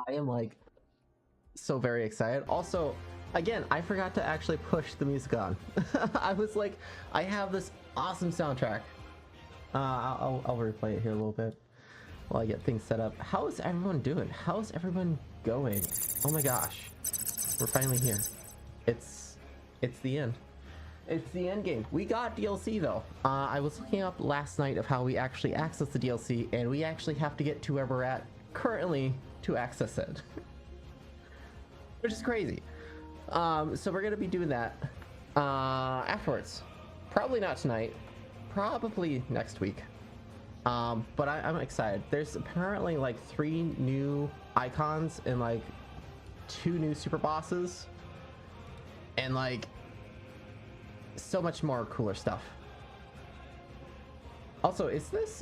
I am like so very excited. Also, again, I forgot to actually push the music on. I was like, I have this awesome soundtrack. I'll replay it here a little bit while I get things set up. How is everyone doing? How's everyone going? Oh my gosh, we're finally here. It's the end. It's the end game. We got DLC though. I was looking up last night of how we actually access the DLC, and we actually have to get to where we're at currently to access it, which is crazy. So we're gonna be doing that afterwards. Probably not tonight. Probably next week. But I'm excited. There's apparently like 3 new icons and like 2 new super bosses, and like so much more cooler stuff. Also, is this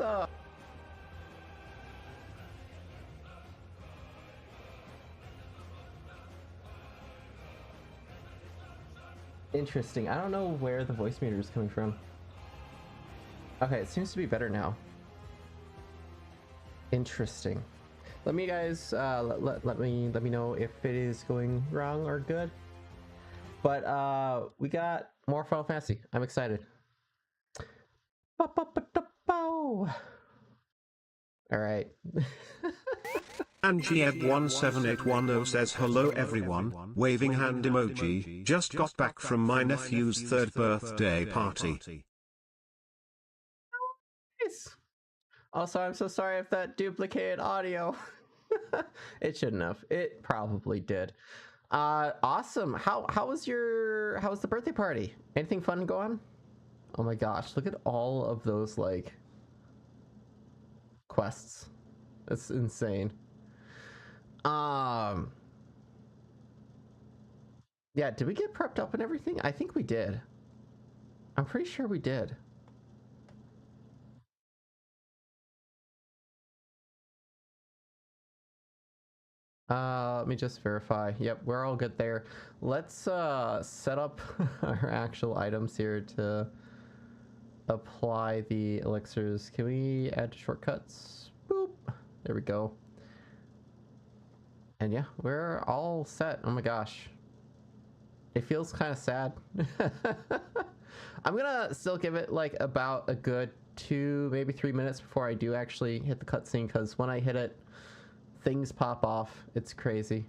interesting? I don't know where the voice meter is coming from. Okay, it seems to be better now. Interesting. Let me guys let me know if it is going wrong or good. But we got more Final Fantasy. I'm excited. All right. And GEB17810 says hello everyone, waving hand emoji, just got back from my nephew's 3rd birthday party. Nice. Also, I'm so sorry if that duplicated audio. It shouldn't have. It probably did. Awesome. How was the birthday party? Anything fun go on? Oh my gosh, look at all of those like quests. That's insane. Yeah, did we get prepped up and everything? I think we did. I'm pretty sure we did. Let me just verify. Yep, we're all good there. Let's set up our actual items here to apply the elixirs. Can we add to shortcuts? Boop. There we go. And yeah, we're all set. Oh my gosh. It feels kind of sad. I'm gonna still give it like about a good 2, maybe 3 minutes before I do actually hit the cutscene, because when I hit it, things pop off. It's crazy.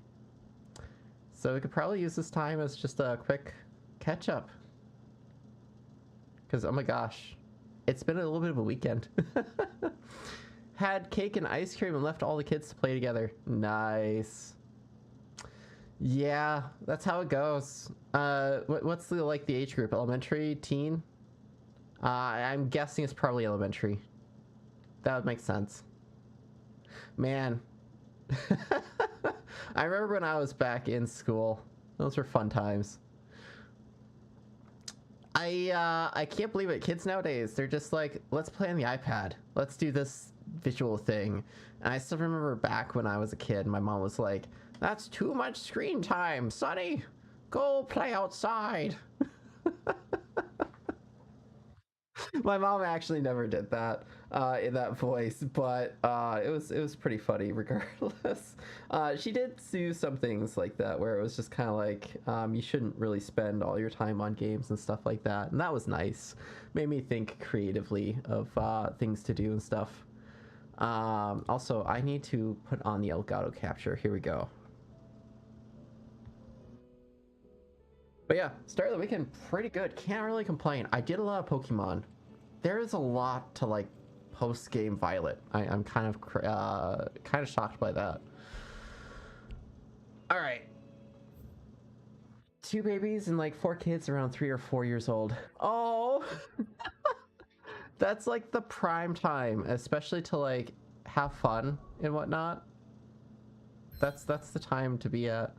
So we could probably use this time as just a quick catch up. Because, oh my gosh, it's been a little bit of a weekend. Had cake and ice cream and left all the kids to play together. Nice. Yeah, that's how it goes. What's the like the age group? Elementary, teen? I'm guessing it's probably elementary. That would make sense. Man. I remember when I was back in school. Those were fun times. I can't believe it. Kids nowadays, they're just like, let's play on the iPad. Let's do this visual thing. And I still remember back when I was a kid, my mom was like, that's too much screen time, Sonny. Go play outside. My mom actually never did that in that voice, but it was pretty funny regardless. She did do some things like that where it was just kind of like you shouldn't really spend all your time on games and stuff like that, and that was nice. Made me think creatively of things to do and stuff. Also, I need to put on the Elgato capture. Here we go. But yeah, start of the weekend pretty good. Can't really complain. I did a lot of Pokemon. There is a lot to like post game Violet. I'm kind of shocked by that. All right, 2 babies and like 4 kids around 3 or 4 years old. Oh, that's like the prime time, especially to like have fun and whatnot. That's the time to be at.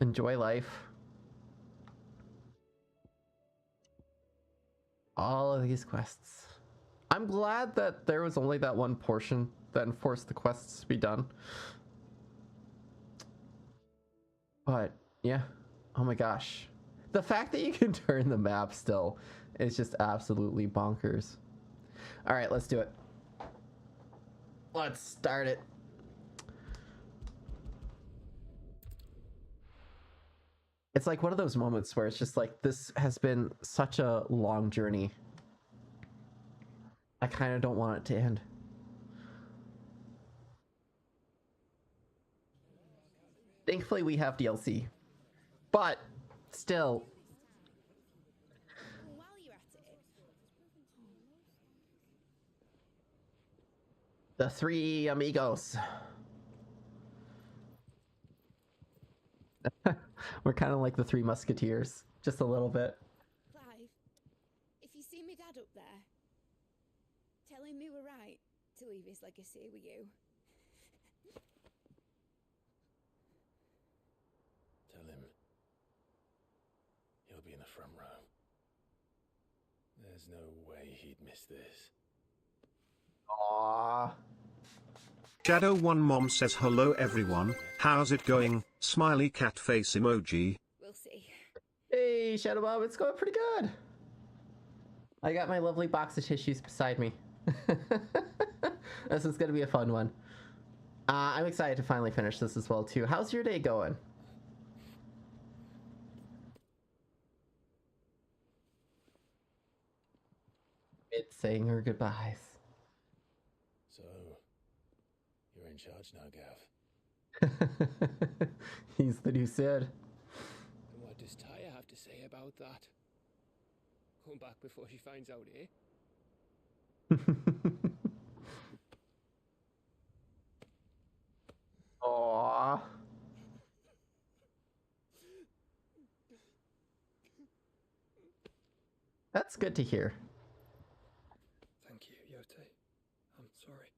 Enjoy life. All of these quests. I'm glad that there was only that one portion that enforced the quests to be done. But yeah, oh my gosh. The fact that you can turn the map still is just absolutely bonkers. All right, let's do it. Let's start it. It's like one of those moments where it's just like, this has been such a long journey. I kind of don't want it to end. Thankfully, we have DLC. But still, While you're at it, the three amigos. We're kind of like the Three Musketeers, just a little bit. Clive, if you see me dad up there, tell him we were right to leave his legacy with you. Tell him he'll be in the front row. There's no way he'd miss this. Aww. Shadow One Mom says hello everyone, how's it going? Smiley cat face emoji. We'll see. Hey, Shadow Bob, it's going pretty good. I got my lovely box of tissues beside me. This is gonna be a fun one. I'm excited to finally finish this as well too. How's your day going? It's saying her goodbyes. So, you're in charge now, Gav. He's the new Sid. And what does Taya have to say about that? Come back before she finds out, eh? Aww. That's good to hear. Thank you, Yote. I'm sorry.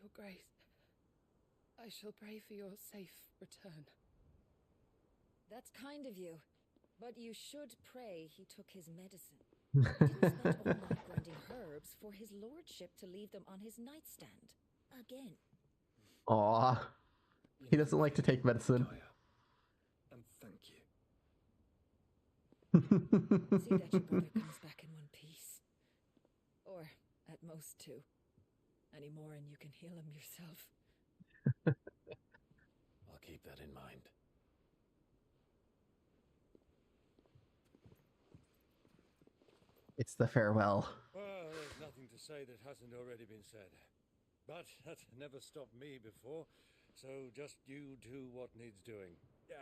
Your Grace, I shall pray for your safe return. That's kind of you. But you should pray he took his medicine. He didn't spend all night grinding herbs for his lordship to leave them on his nightstand. Again. Aww. He doesn't like to take medicine. Taya. And thank you. See that your brother comes back in one piece. Or, at most, two. Any more and you can heal him yourself. I'll keep that in mind. It's the farewell. Well, there's nothing to say that hasn't already been said. But that never stopped me before, so just you do what needs doing.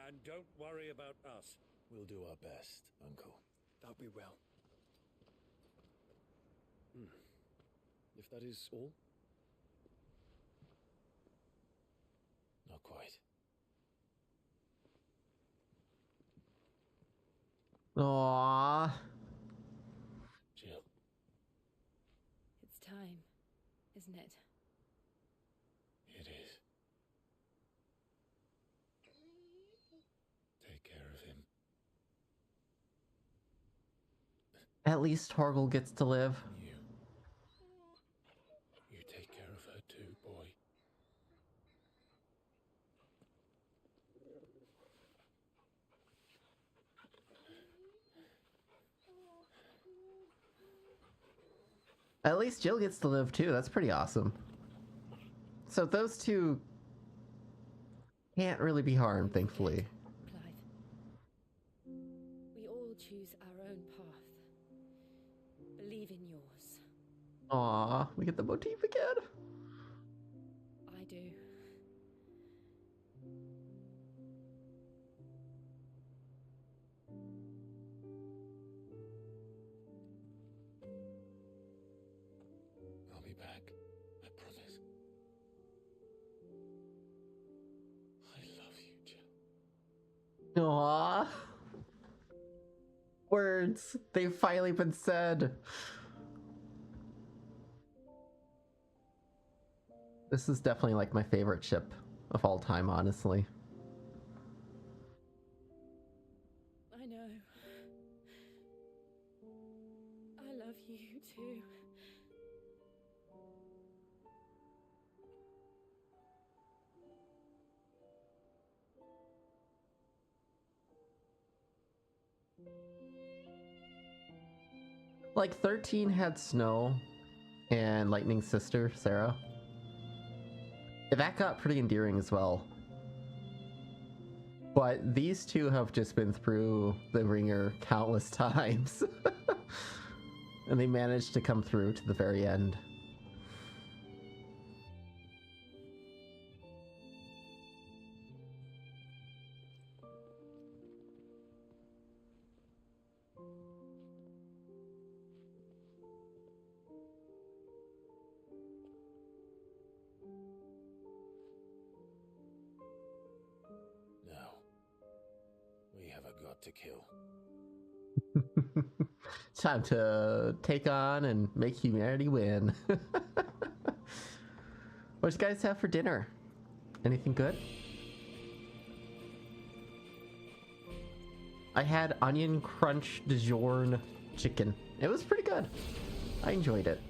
And don't worry about us. We'll do our best, Uncle. That we will. If that is all? Not quite. Aww. Jill. It's time, isn't it? It is. Take care of him. At least Torgal gets to live. You take care of her too, boy. At least Jill gets to live too. That's pretty awesome. So those two can't really be harmed, thankfully. Clive. We all choose our own path. Believe in yours. Aw, we get the motif again. I do. I'll be back. I promise. I love you, Jill. Aw. Words. They've finally been said. This is definitely like my favorite ship of all time, honestly. I know. I love you too. Like 13 had Snow and Lightning's sister, Sarah. That got pretty endearing as well. But these two have just been through the ringer countless times. And they managed to come through to the very end. Now, we have a god to kill. Time to take on and make humanity win. What did you guys have for dinner? Anything good? I had onion crunch DiGiorno chicken. It was pretty good. I enjoyed it.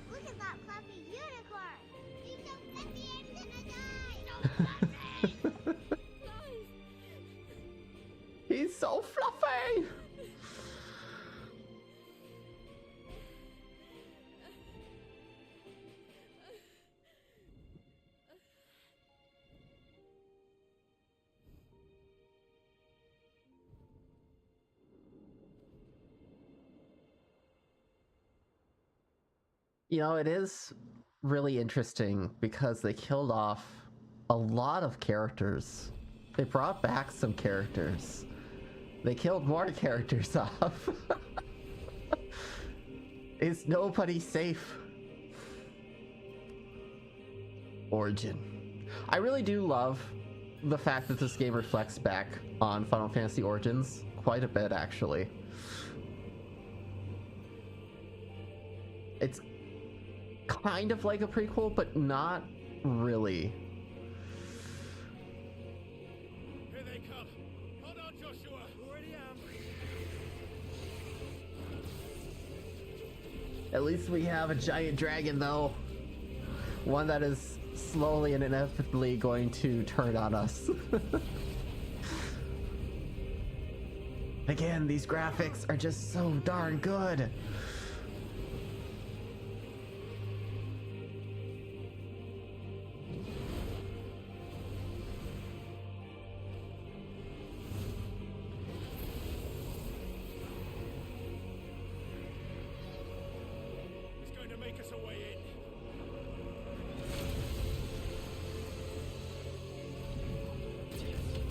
Look at that fluffy unicorn! He's so fluffy I'm gonna die! He's so fluffy! You know, it is really interesting because they killed off a lot of characters. They brought back some characters. They killed more characters off. Is nobody safe? Origin. I really do love the fact that this game reflects back on Final Fantasy Origins quite a bit, actually. It's kind of like a prequel, but not really. Here they come. Hold on, Joshua. Already am. At least we have a giant dragon, though. One that is slowly and inevitably going to turn on us. Again, these graphics are just so darn good. He's going to make us a way in.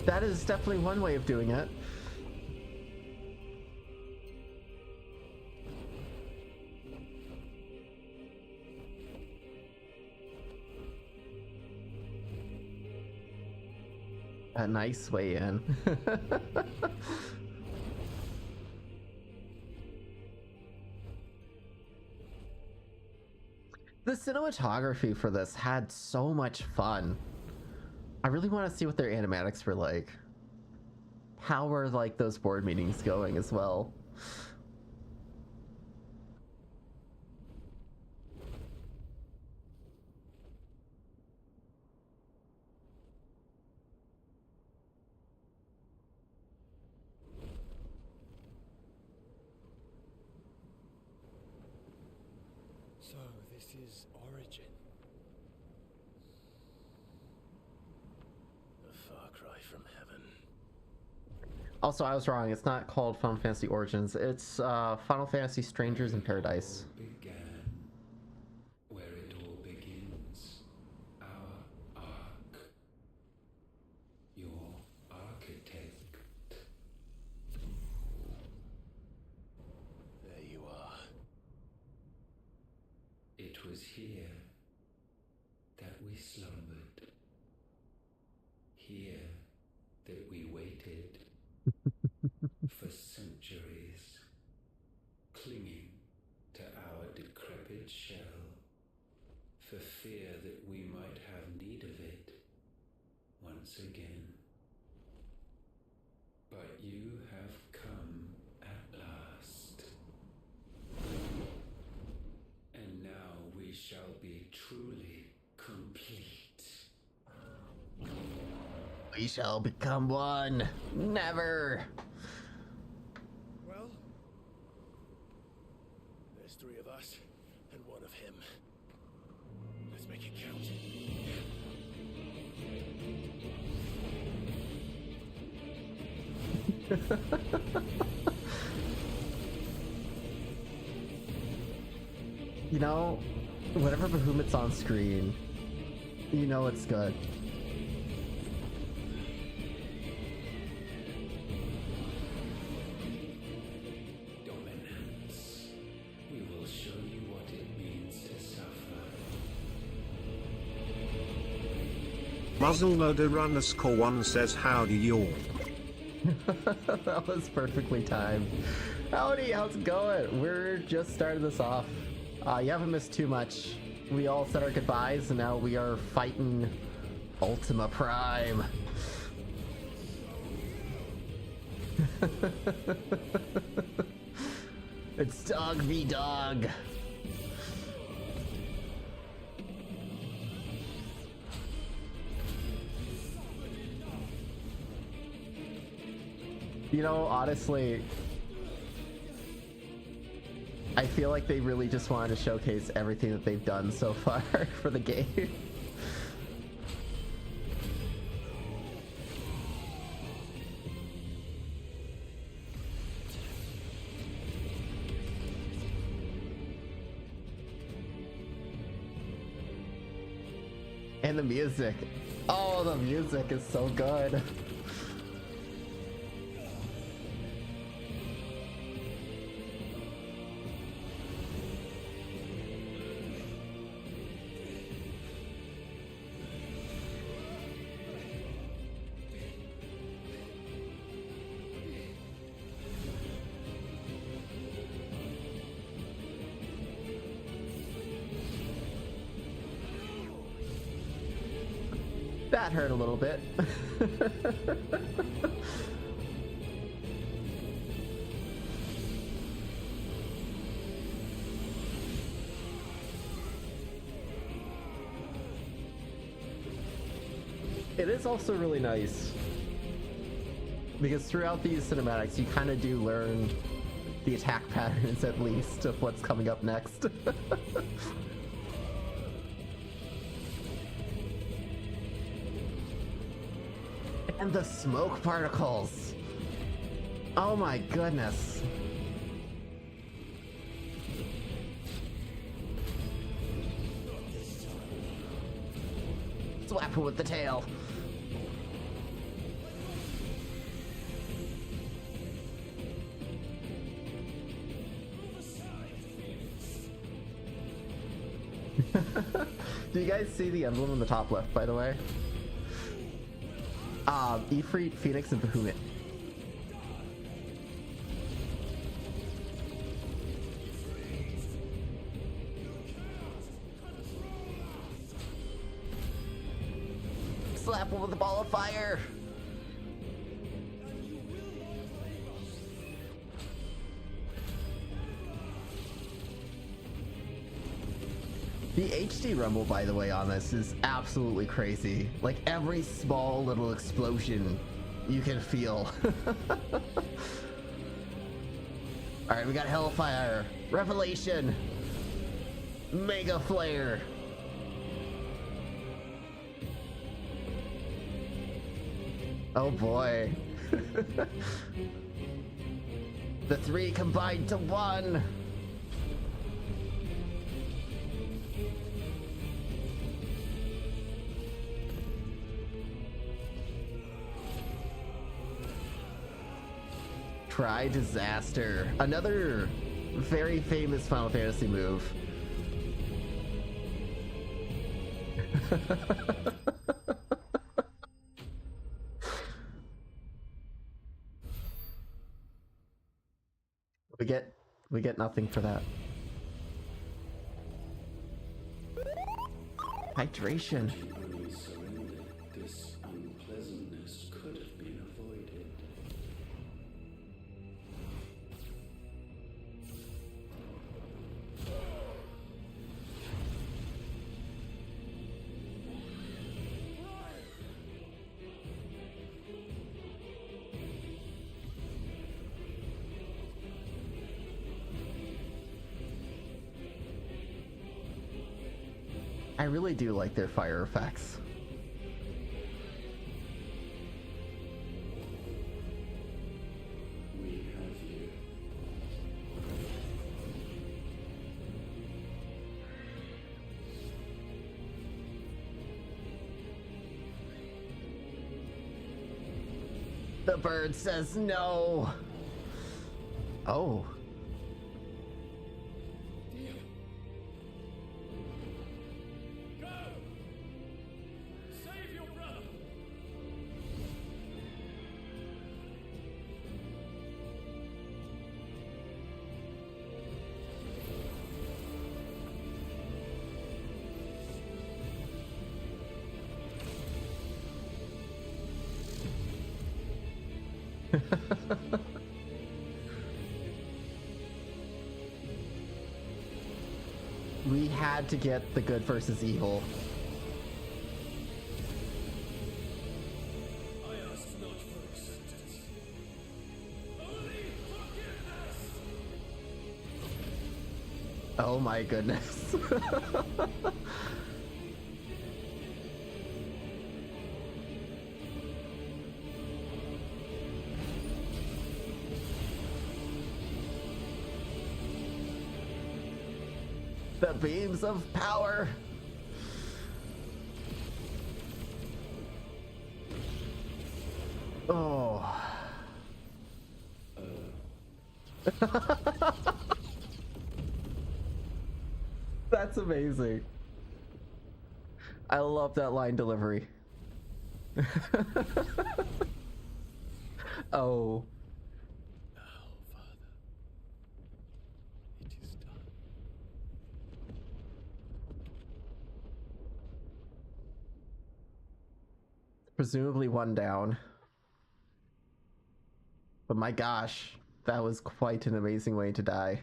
That is definitely one way of doing it. A nice way in. The cinematography for this had so much fun. I really want to see what their animatics were like. How were like those board meetings going as well? So, this is Origin. A far cry from heaven. Also, I was wrong. It's not called Final Fantasy Origins. It's Final Fantasy Strangers in Paradise. Began where it all begins. Our ark. Your architect. There you are. It was here that we slumbered. Here that we waited for centuries, clinging to our decrepit shell, for fear that we might have need of it once again. But you have come at last. And now we shall be truly complete. We shall become one. Never. Well, there's three of us and one of him. Let's make it count. You know, whenever Bahamut's on screen, you know it's good. Dominance. We will show you what it means to suffer. Muzzleloader_1 says howdy y'all. That was perfectly timed. Howdy, how's it going? We're just starting this off. You haven't missed too much. We all said our goodbyes and now we are fighting Ultima Prime. It's dog v dog. You know, honestly, I feel like they really just wanted to showcase everything that they've done so far for the game. And the music. Oh, the music is so good. That hurt a little bit. It is also really nice because throughout these cinematics you kind of do learn the attack patterns at least of what's coming up next. And the smoke particles. Oh my goodness. Slap him with the tail. Do you guys see the emblem in the top left, by the way? Ifrit, Phoenix, and Bahamut. Slap him with a ball of fire! The HD rumble, by the way, on this is absolutely crazy. Like, every small little explosion you can feel. Alright, we got Hellfire, Revelation, Mega Flare. Oh boy. The three combined to one. Try Disaster. Another very famous Final Fantasy move. We get nothing for that. Hydration. Only surrendered, this unpleasantness could have been avoided. I really do like their fire effects. The bird says no. Oh. Go! Save your brother! We had to get the good versus evil. I ask not for acceptance. Only forgiveness! Oh my goodness. The beams of power. Oh. That's amazing. I love that line delivery. Oh. Now, Father, it is done. Presumably one down. But my gosh, that was quite an amazing way to die.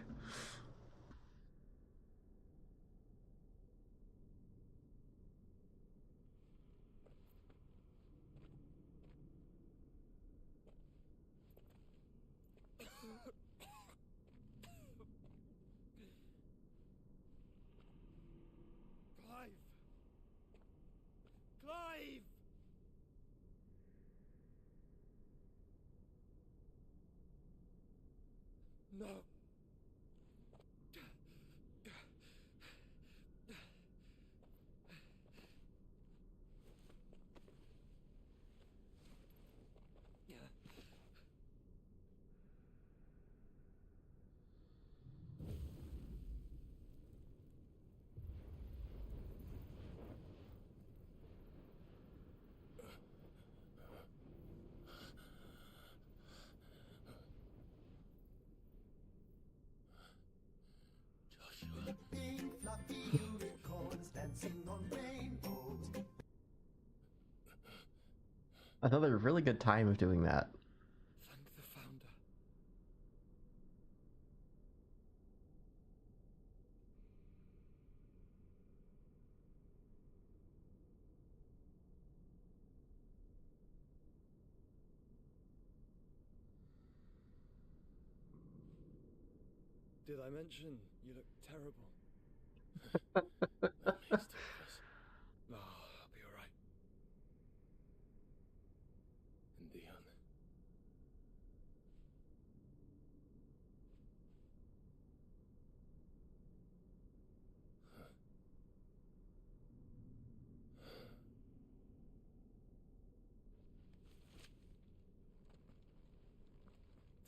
Clive! Clive! No. Another really good time of doing that. Thank the Founder. Did I mention you look terrible? At least two of us. Oh, I'll be alright. And Dion.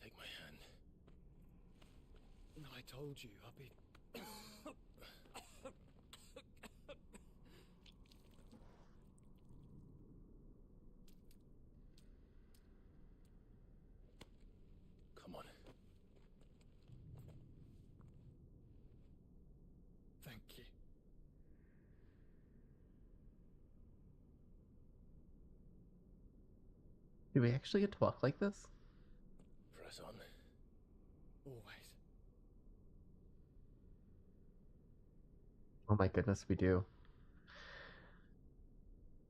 Take my hand. I told you I'll be... Come on. Thank you. Do we actually get to walk like this? Press on. Always. Oh my goodness, we do.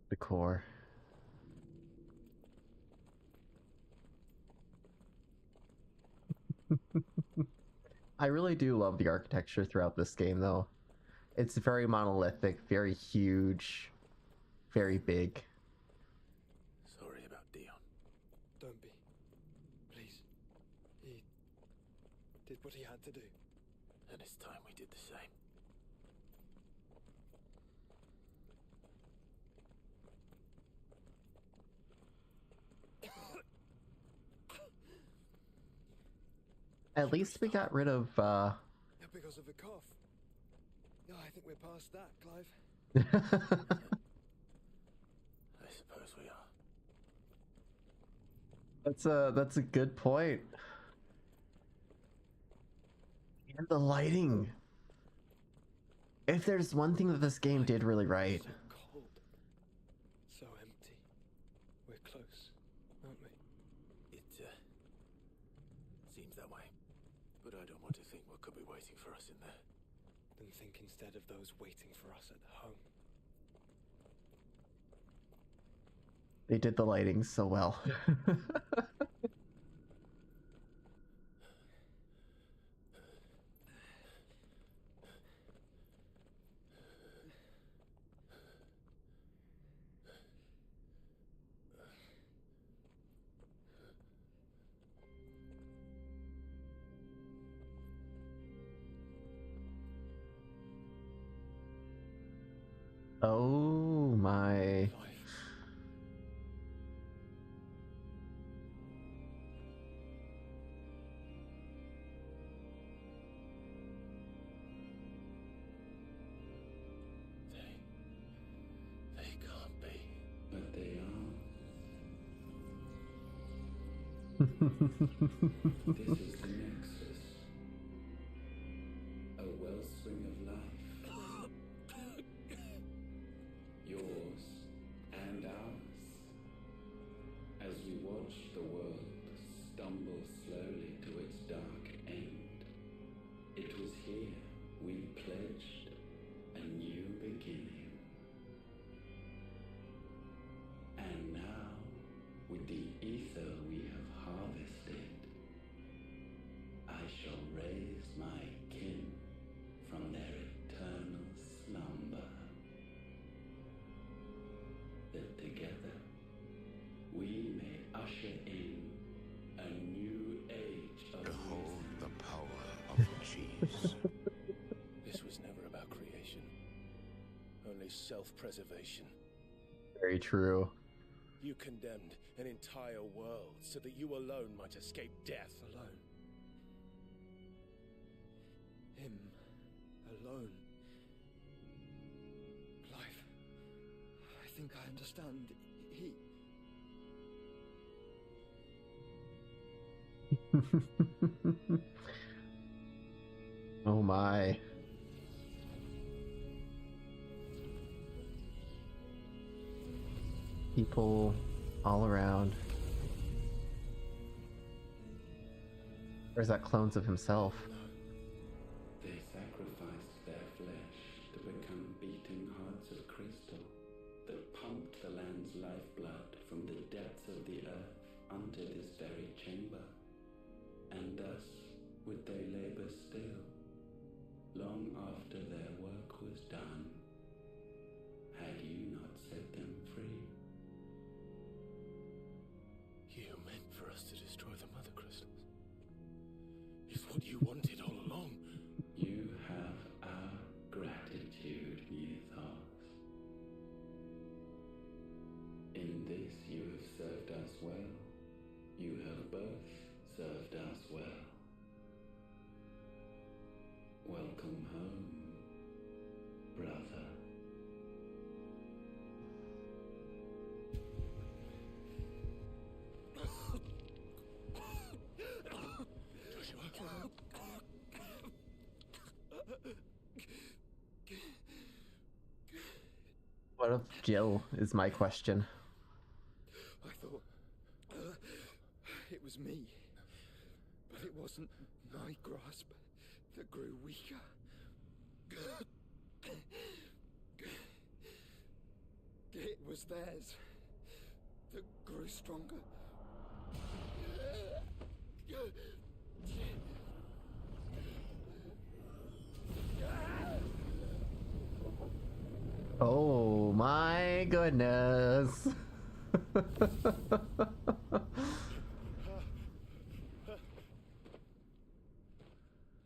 The core. I really do love the architecture throughout this game, though. It's very monolithic, very huge, very big. Sorry about Dion. Don't be. Please. He did what he had to do. And it's time we did the same. At least we got rid of Because of the cough. No, I think we're past that, Clive. I suppose we are. That's a good point. And the lighting. If there's one thing that this game did really right. So cold. So empty. We're close, aren't we? It seems that way. But I don't want to think what could be waiting for us in there. Then think instead of those waiting for us at home. They did the lighting so well. Oh my. They can't be. But they are. This is the Nexus. A wellspring of life. Yours and ours. As we watch the world stumble slowly to its dark end, it was here we pledged a new beginning. And now, with the ether we have harvested, I shall raise my kin from their eternal slumber. That together we may usher in a new age of Behold wisdom. the power of the cheese. This was never about creation. Only self-preservation. Very true. You condemned an entire world so that you alone might escape death. Alone. Him. Alone. Clive. I think I understand. He... Oh my. People all around. Or is that clones of himself? They sacrificed their flesh to become beating hearts of crystal that pumped the land's lifeblood from the depths of the earth unto this very chamber. And thus would they labor still, long after their work was done, had you not set them free. You meant for us to destroy the mother crystals. It's what you wanted all along. You have our gratitude, Mythos. In this you have served us well. You have both served us well. Welcome home, brother. What of Jill is my question. I thought... it was me. But it wasn't my grasp that grew weaker. It was theirs that grew stronger. Oh my goodness.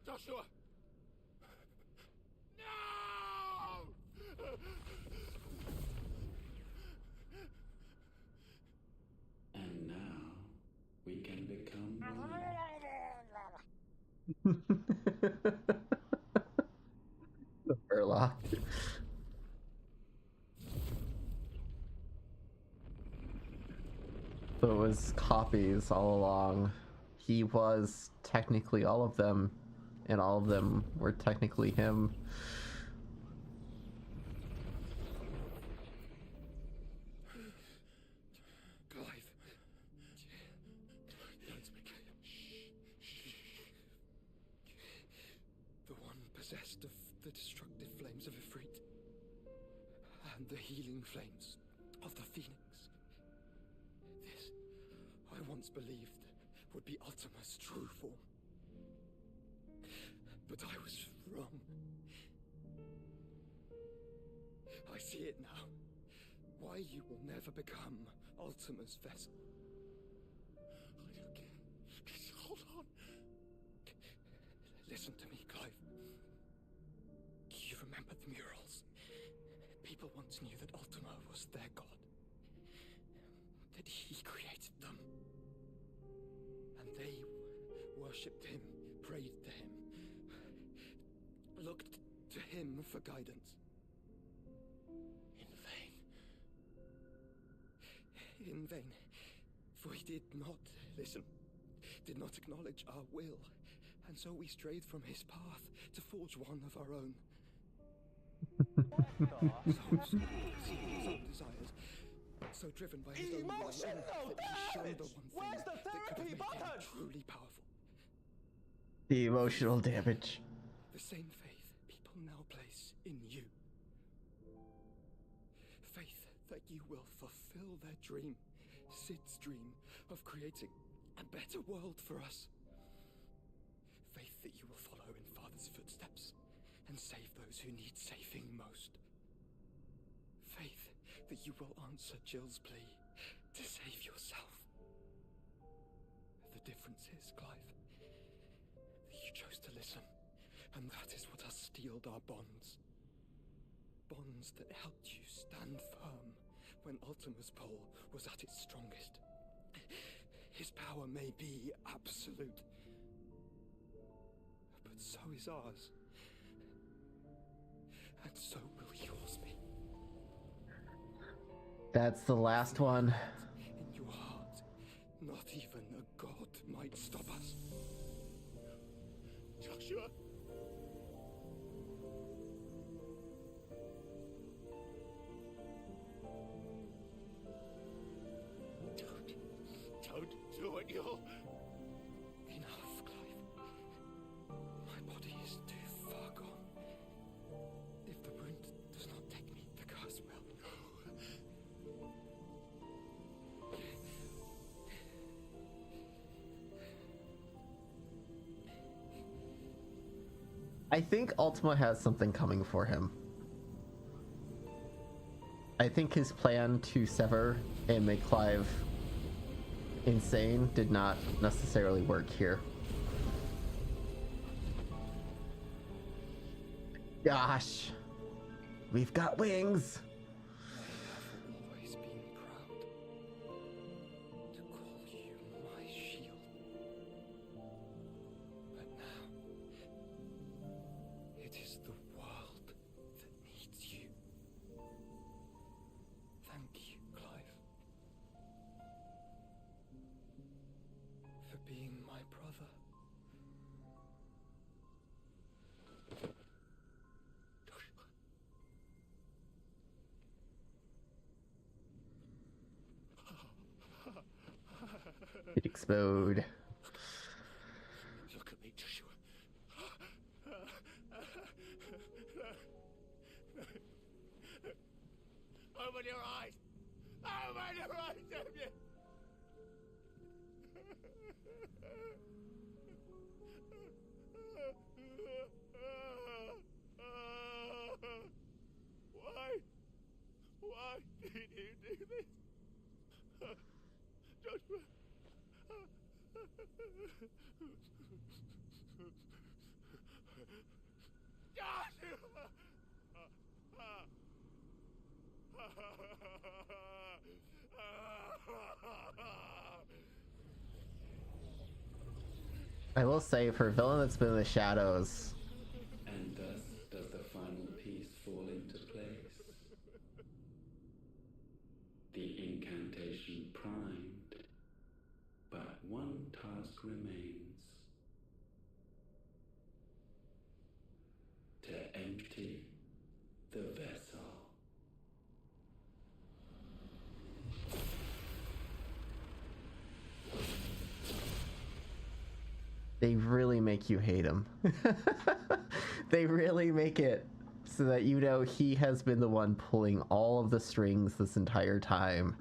Joshua! No! And now we can become one. The Burlock. So it was copies all along. He was technically all of them, and all of them were technically him. Clive. Don't speak. The one possessed of the destructive flames of Ifrit, and the healing flames of the Phoenix. This, I once believed, would be Ultima's true form. But I was wrong. I see it now. Why you will never become Ultima's vessel. I don't care. Just hold on. Listen to me, Clive. You remember the murals? People once knew that Ultima was their god. That he created them. And they worshipped him, prayed to him, looked to him for guidance. In vain, for he did not listen, did not acknowledge our will, and so we strayed from his path to forge one of our own. So desires, so driven by his own will alone, that he shunned the one thing that could make him truly powerful. The emotional damage. The same faith people now place in you. Faith that you will fulfill their dream, Sid's dream of creating a better world for us. Faith that you will follow in Father's footsteps and save those who need saving most. Faith that you will answer Jill's plea to save yourself. The difference is, Clive, that you chose to listen, and that is what has steeled our bonds. Bonds that helped you stand firm when Ultima's pull was at its strongest. His power may be absolute, but so is ours. And so will yours be. That's the last one. In your heart, not even a god might stop us. Joshua! Don't do it, you'll... Enough, Clive. My body is too far gone. If the wound does not take me, the curse will. I think Ultima has something coming for him. I think his plan to sever and make Clive insane did not necessarily work here. Gosh, we've got wings. I have always been proud to call you my shield. But now, it is the world that needs you. Thank you, Clive, for being my brother. It explode. Look at me, Joshua. Open your eyes! Open your eyes, Damien! Why did you do this? Joshua! I will say, for a villain that's been in the shadows, And thus does the final piece fall into place. The incantation primed, but one task remains. To empty the vessel. they really make you hate him. They really make it so that you know he has been the one pulling all of the strings this entire time.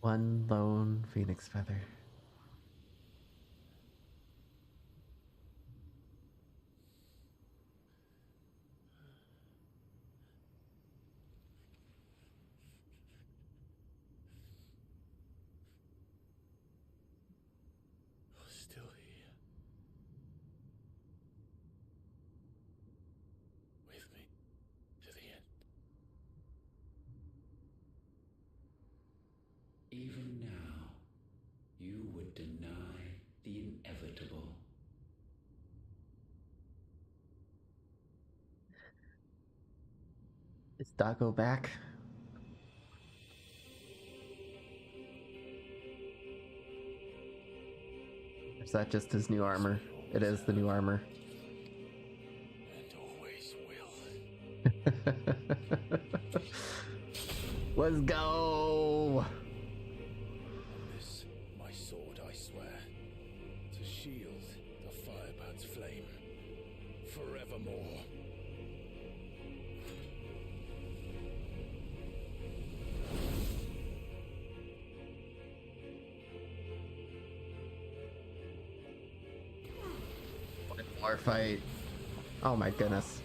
One lone phoenix feather. Still here. With me to the end. Even now, you would deny the inevitable. Is Dago back? Or is that just his new armor? It is the new armor. And always will. Let's go! This, my sword, I swear, to shield the Firebird's flame forevermore. More fight. Oh my goodness.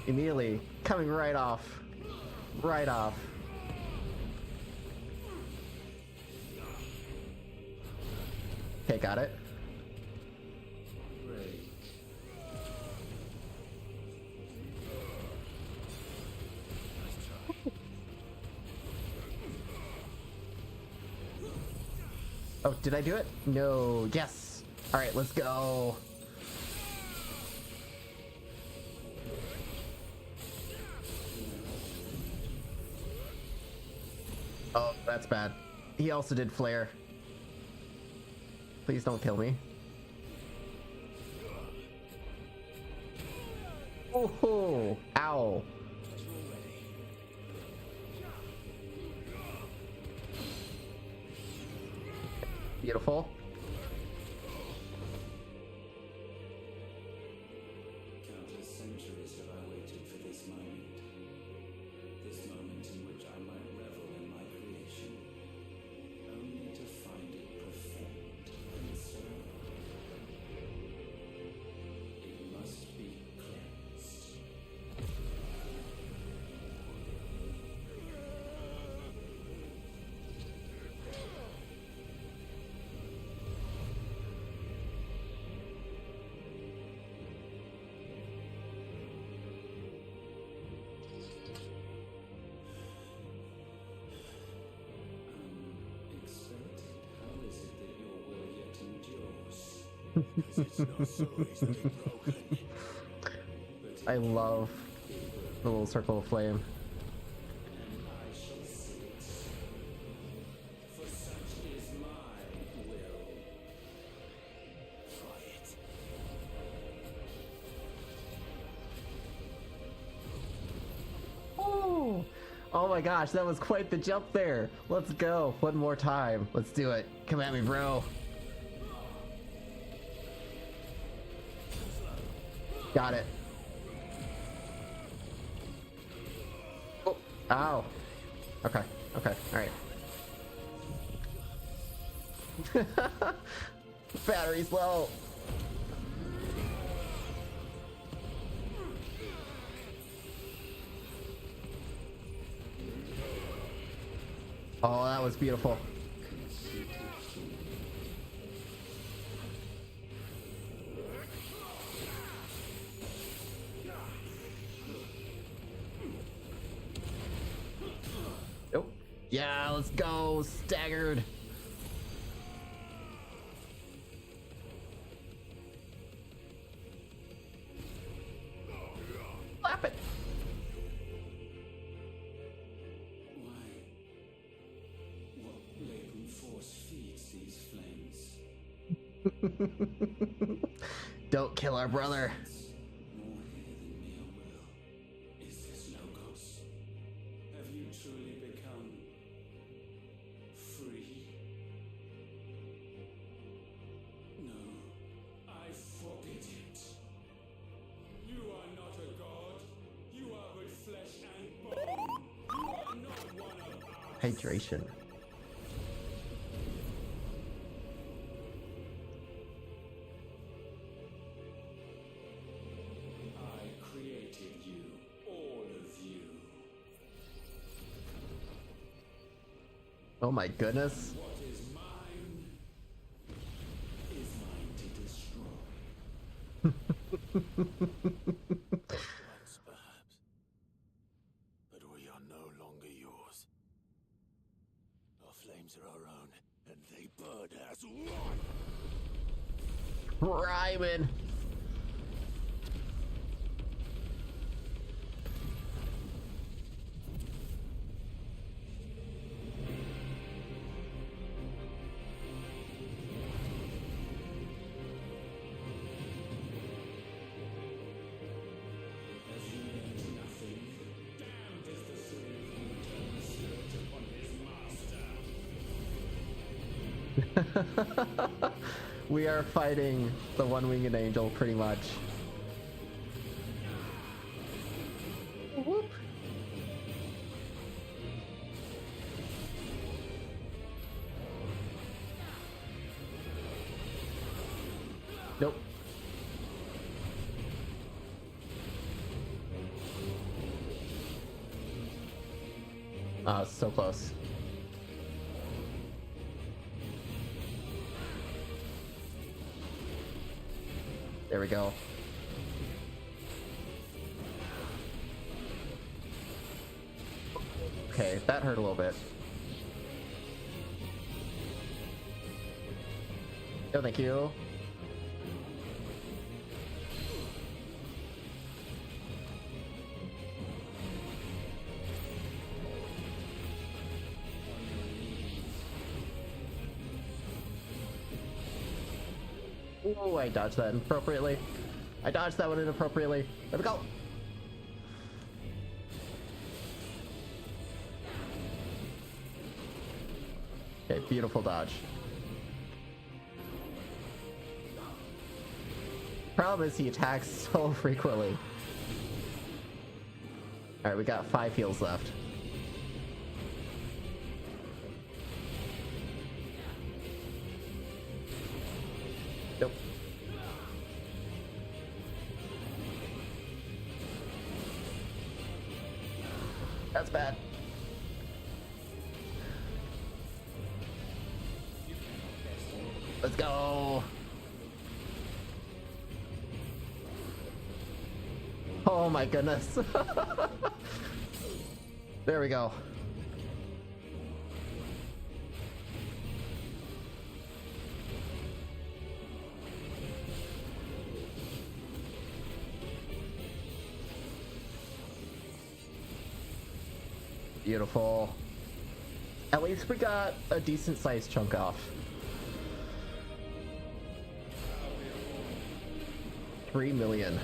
Immediately coming right off. Right off. Okay, got it. Oh, did I do it? No. Yes. All right, let's go. Oh, that's bad. He also did flare. Please don't kill me. Oh, ow. Beautiful. Countless centuries have I waited for this moment. This moment in which I might revel in my creation, only to find it profaned and soiled. It must be cleansed. Expected. How is it that your will yet endures? Because it's not so easily broken. I love the little circle of flame. And I shall see it. For such is my will. Try it. Oh, oh my gosh, that was quite the jump there. Let's go. One more time. Let's do it. Come at me, bro. Got it. Oh, ow. Okay, okay, alright. Battery's low. Oh, that was beautiful. Yeah, let's go. Staggered. Slap it. Why? What latent force feeds these flames? Don't kill our brother. More here than mere will. Is this Logos? Have you truly become free? No, I forbid it. You are not a god. You are but flesh and bone. You are not one of us. Hydration. I created you, all of you. Oh my goodness. What is mine is mine to destroy. Once, perhaps. But we are no longer yours. Our flames are our own, and they burn as one. Ryman. As you learn nothing, damned is the slave who turns spirit upon his master. We are fighting the one-winged angel pretty much. Whoop. Nope. So close. There we go. Okay, that hurt a little bit. Oh, thank you. Oh, I dodged that inappropriately. I dodged that one inappropriately. There we go. Okay, beautiful dodge. Problem is he attacks so frequently. Alright, we got 5 heals left. Nope. That's bad. Let's go. Oh my goodness. There we go. Beautiful. At least we got a decent sized chunk off. 3 million.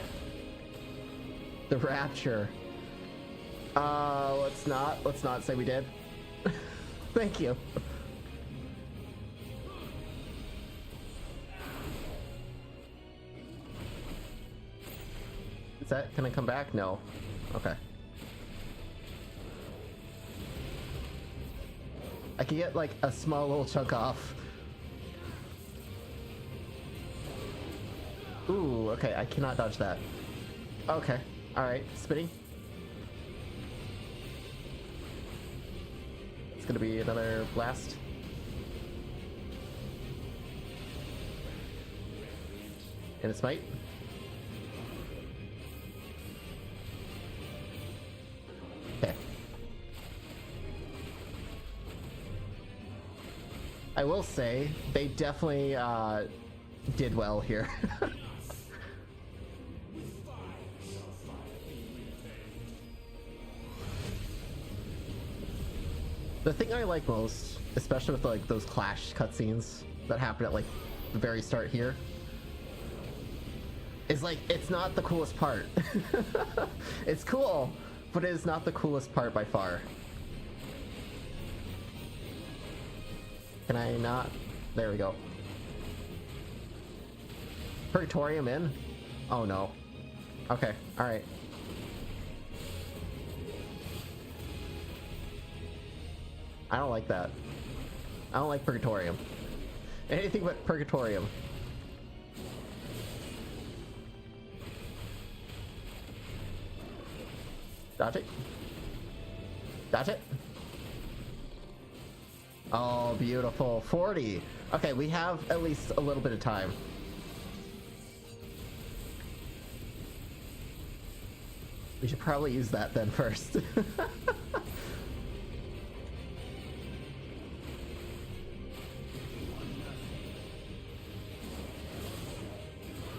The Rapture. Let's not say we did. Thank you. Is that, can I come back? No. Okay. I can get like a small little chunk off. Ooh, okay, I cannot dodge that. Okay, alright, spinning. It's gonna be another blast. And a smite. Okay. I will say they definitely did well here. The thing I like most, especially with like those clash cutscenes that happen at like the very start here, is like it's not the coolest part. It's cool, but it is not the coolest part by far. Can I not? There we go. Purgatorium in? Oh no. Okay, alright. I don't like that. I don't like Purgatorium. Anything but Purgatorium. Dodge it. Dodge it. Oh, beautiful. 40. Okay, we have at least a little bit of time. We should probably use that then first.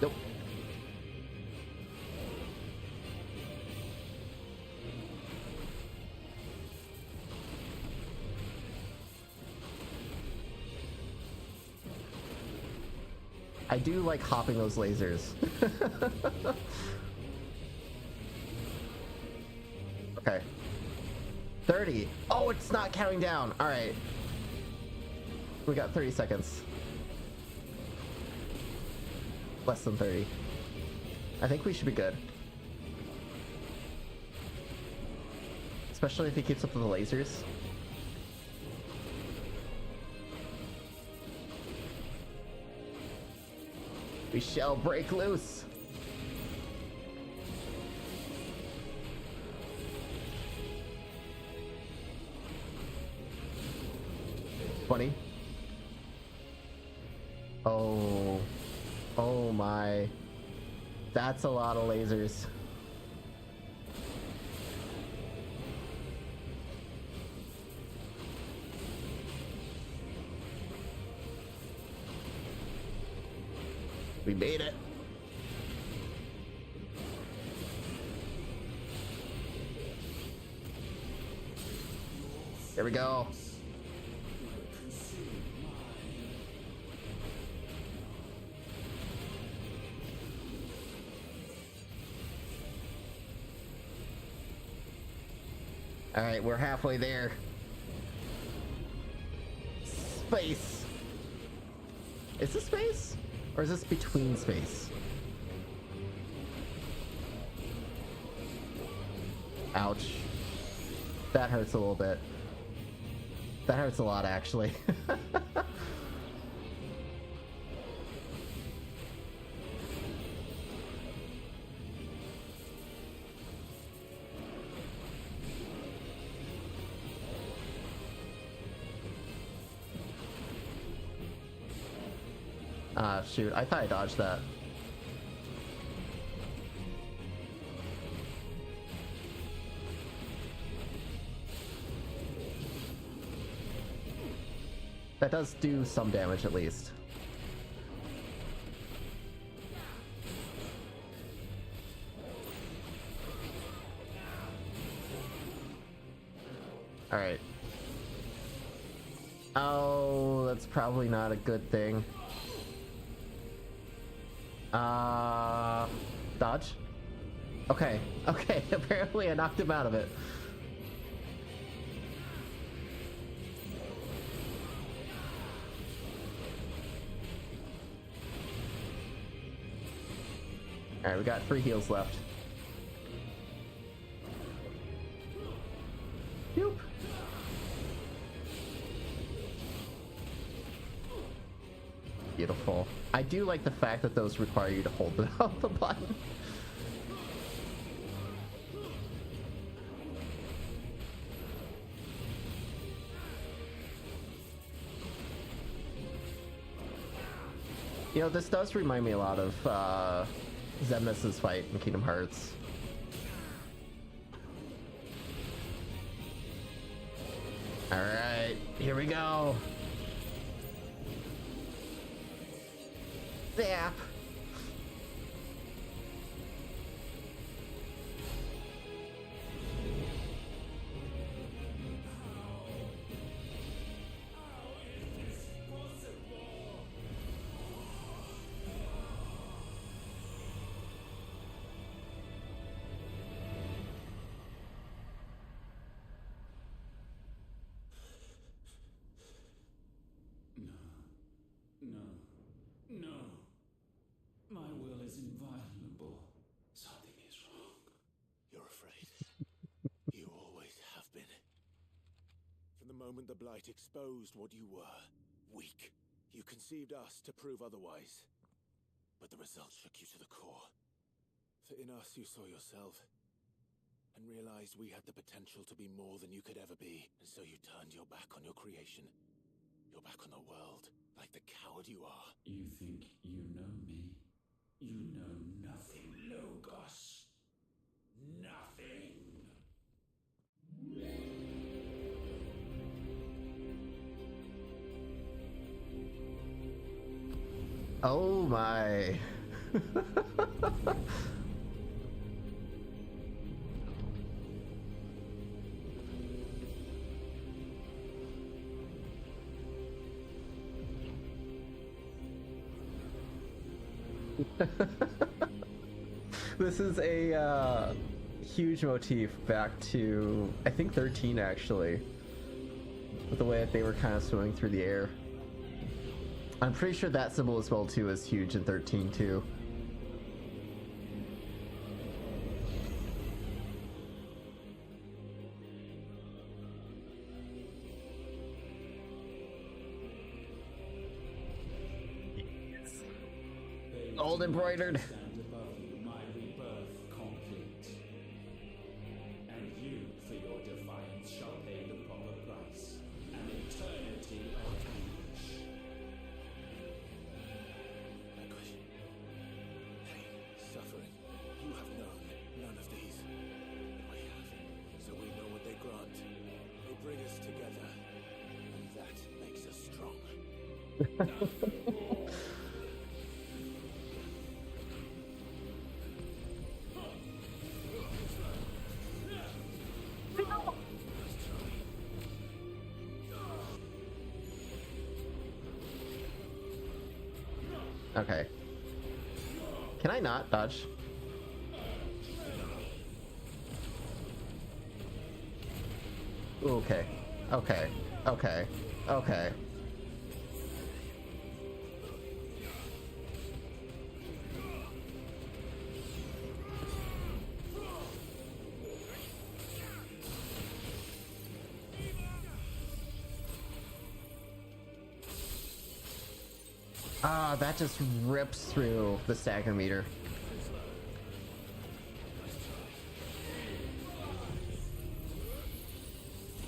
Nope. I do like hopping those lasers. Okay. 30. Oh, it's not counting down. All right. We got 30 seconds. Less than 30. I think we should be good. Especially if he keeps up with the lasers. We shall break loose. Oh. Oh my. That's a lot of lasers. We made it. There we go. All right, we're halfway there. Space. Is this space? Or is this between space? Ouch. That hurts a little bit. That hurts a lot, actually. Shoot, I thought I dodged that. That does do some damage at least. Alright. Oh, that's probably not a good thing. Dodge? Okay, okay, apparently I knocked him out of it. Alright, we got 3 heals left. Yoop. Beautiful. I do like the fact that those require you to hold the button. You know, this does remind me a lot of Xemnas' fight in Kingdom Hearts. Alright, here we go. Zap. No. No. My will is inviolable. Something is wrong. You're afraid. You always have been. From the moment the Blight exposed what you were, weak, you conceived us to prove otherwise. But the results shook you to the core. For in us you saw yourself, and realized we had the potential to be more than you could ever be. And so you turned your back on your creation. Your back on the world, like the coward you are. You think you know me? You know nothing, Logos. Nothing. Oh my. This is a huge motif back to, I think, 13 actually, with the way that they were kind of swimming through the air. I'm pretty sure that symbol as well too is huge in 13 too. Gold embroidered. Stand above you, my rebirth complete. And you, for your defiance, shall pay the proper price. An eternity of anguish. Anguish. Pain. Suffering. You have known none of these. But we have. So we know what they grant. They bring us together. And that makes us strong. Okay. Can I not dodge? Okay. Okay. Okay. Okay. Ah, that just rips through the stagger meter.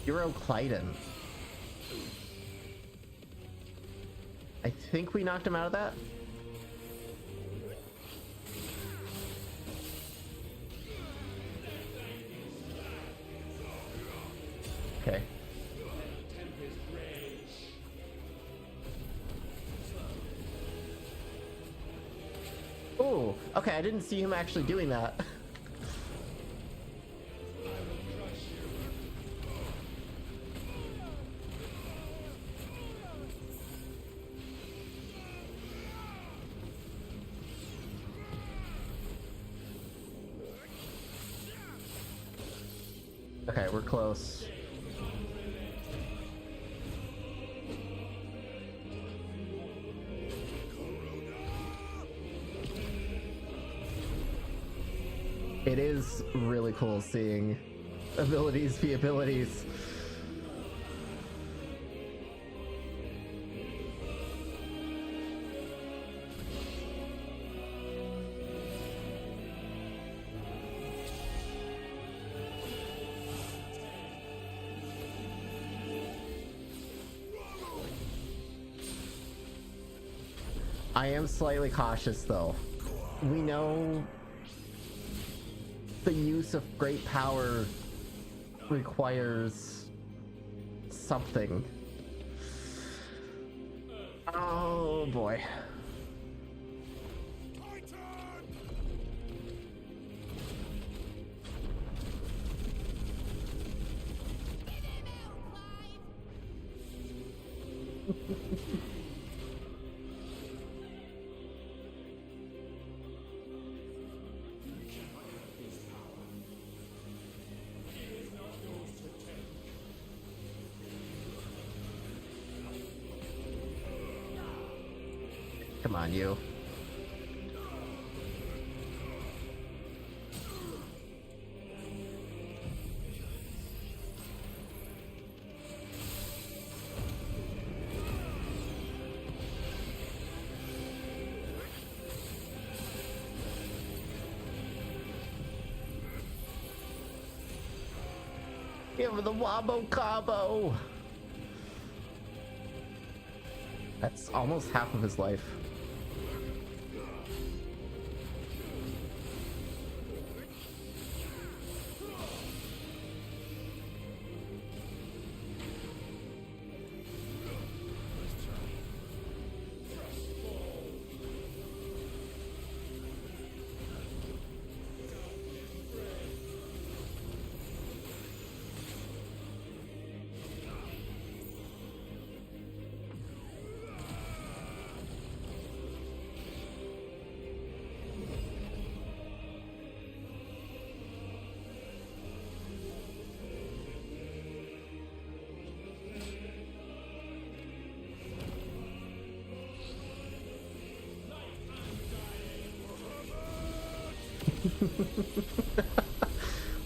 Euroclydon. I think we knocked him out of that. Okay. Oh, okay, I didn't see him actually doing that. Okay, we're close. It is really cool seeing abilities be abilities. I am slightly cautious though. We know the use of great power requires something. Oh boy. Come on, you. Give him the wombo combo. That's almost half of his life.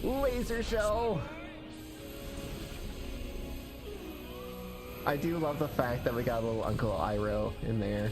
Laser show! I do love the fact that we got a little Uncle Iroh in there.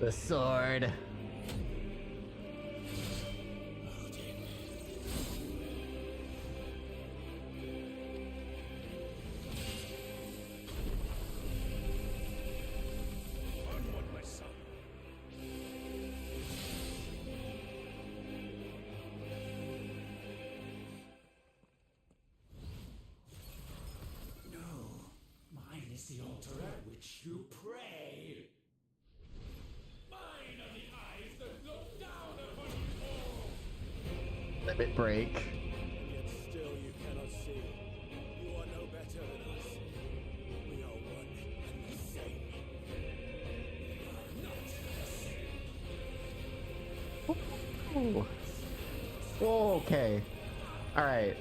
The sword. Onward, my son. No, mine is the altar at which you pray. Mine are the eyes that look down upon you all. Limit break. Yet still you cannot see. You are no better than us. We are one and the same. Not the same. Ooh. Whoa, okay. Alright.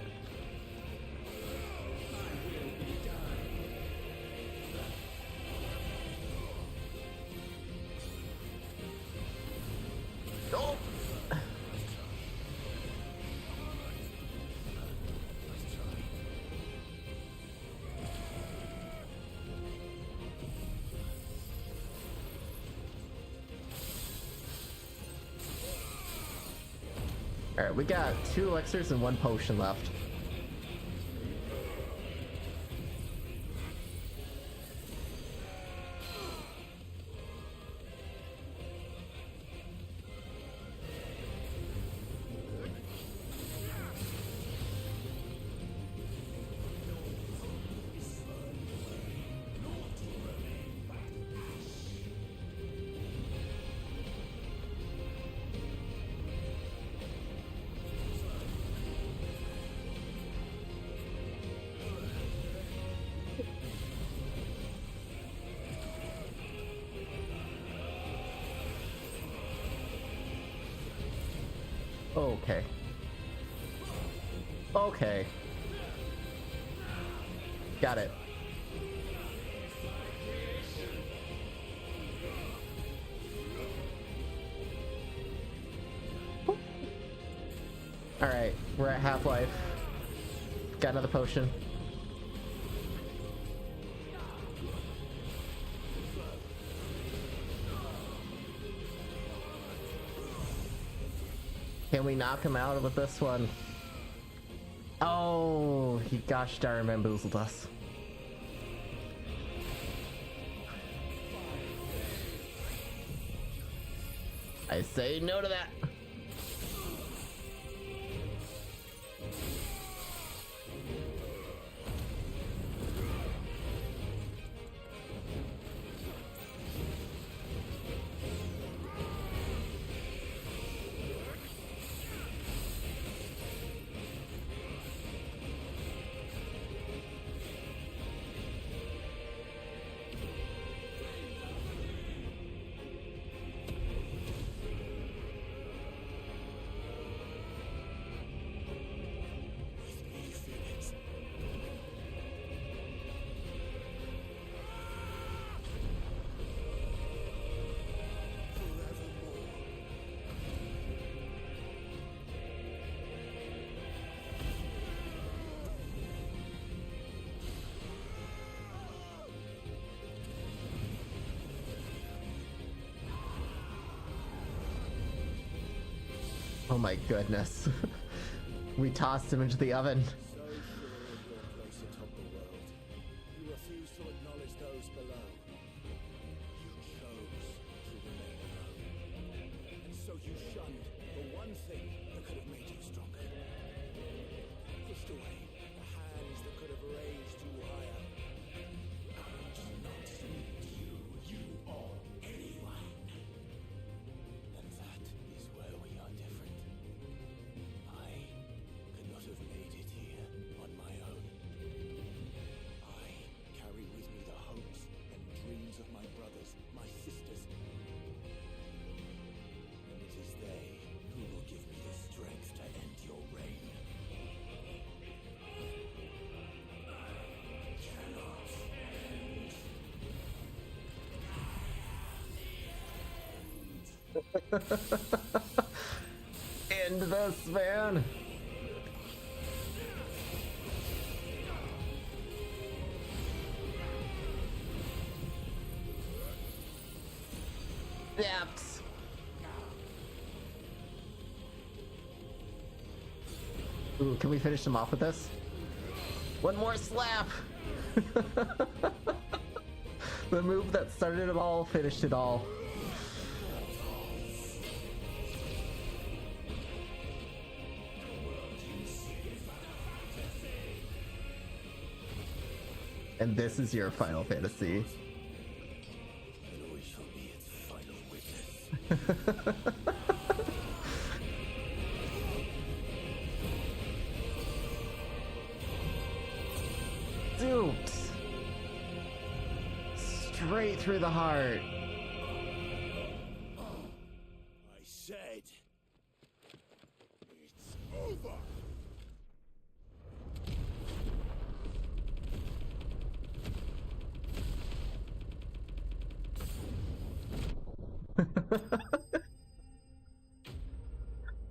Oh. Alright, we got 2 elixirs and 1 potion left. Okay. Okay. Got it. Alright, we're at half-life. Got another potion. Can we knock him out with this one? Oh, he gosh darn bamboozled us. I say no to that. Oh my goodness. We tossed him into the oven. So sure of your place atop the world, you refuse to acknowledge those below. You chose to remain alone. And so you shunned the one thing that could have made you stronger. Pushed away the hands that could have raised you higher. I do not need you, you or anyone. And that is where we are different. I could not have made it here on my own. I carry with me the hopes and dreams of my brothers, my sisters. And it is they who will give me the strength to end your reign. I cannot end. End this, man. Yaps. Ooh, can we finish him off with this? One more slap! The move that started it all finished it all. And this is your Final Fantasy. And we shall be its final witness. Duped! Straight through the heart. I said, it's over.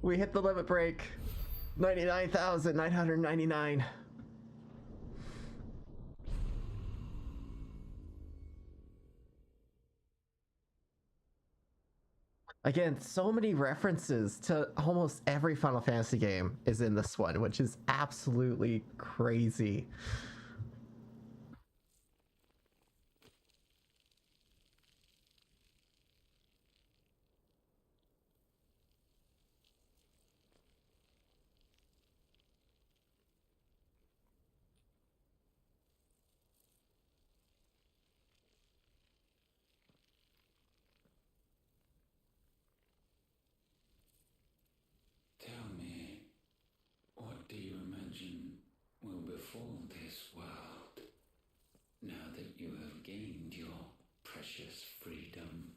We hit the limit break. 99,999. Again, so many references to almost every Final Fantasy game is in this one, which is absolutely crazy. Tell me, what do you imagine will befall this world now that you have gained your precious freedom?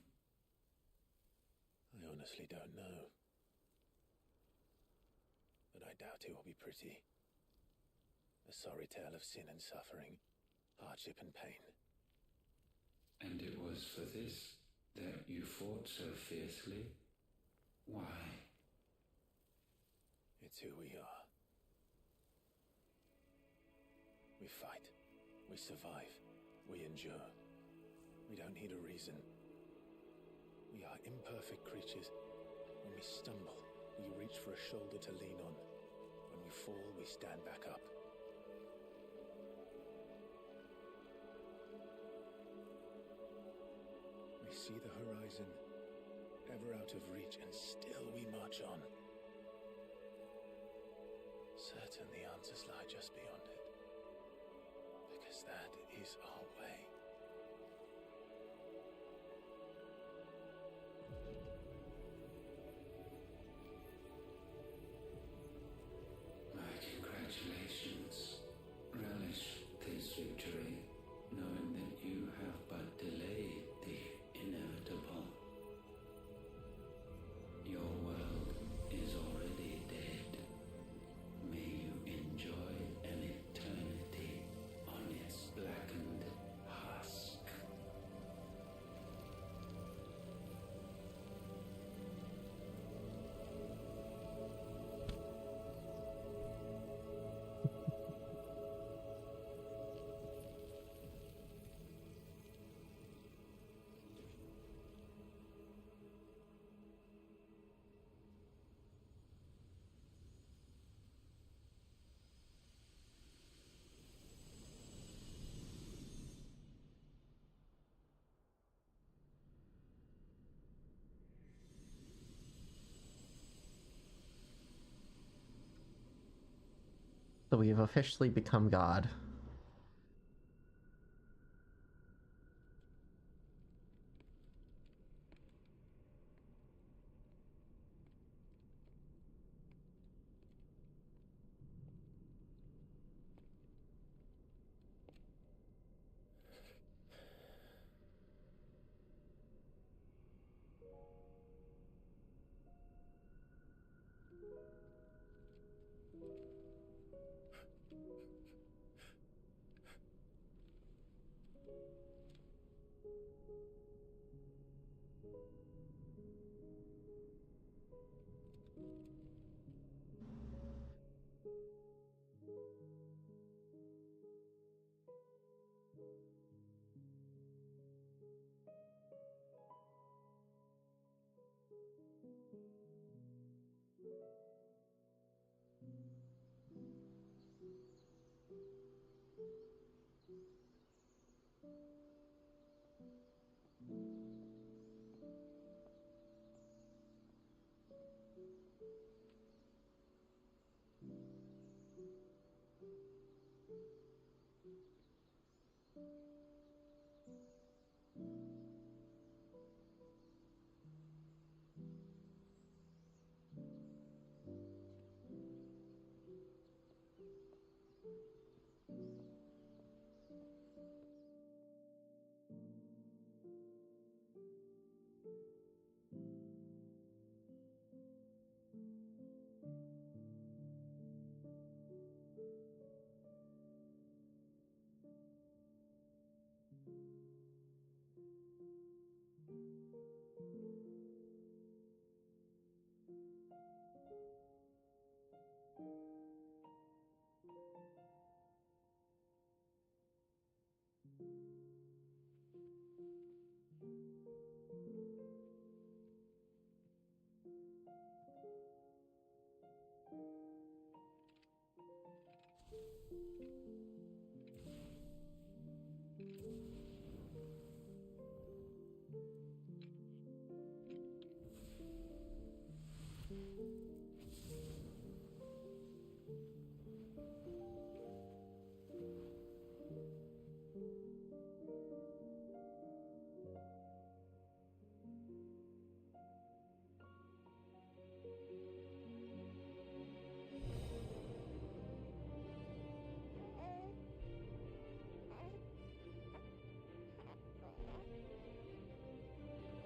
I honestly don't know. But I doubt it will be pretty. A sorry tale of sin and suffering, hardship and pain. And it was for this that you fought so fiercely? Why? It's who we are. We fight. We survive. We endure. We don't need a reason. We are imperfect creatures. When we stumble, we reach for a shoulder to lean on. When we fall, we stand back up. We see the horizon ever out of reach, and still we march on. Certain the answers lie just beyond it, because that is our way. My congratulations. Relish this victory, knowing that you have but delayed the inevitable. Your world is already dead. May you enjoy an eternity on its blackened husk. So we've officially become God.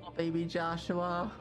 Oh, baby Joshua.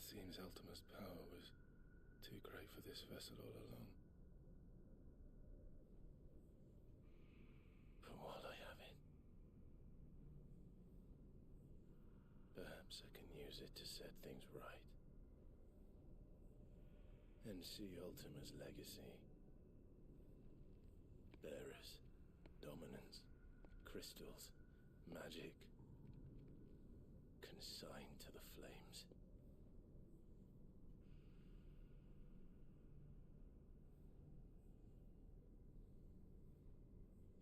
seems Ultima's power was too great for this vessel all along. But while I have it, perhaps I can use it to set things right. And see Ultima's legacy. Bearers, dominance, crystals, magic, consigned to the flames.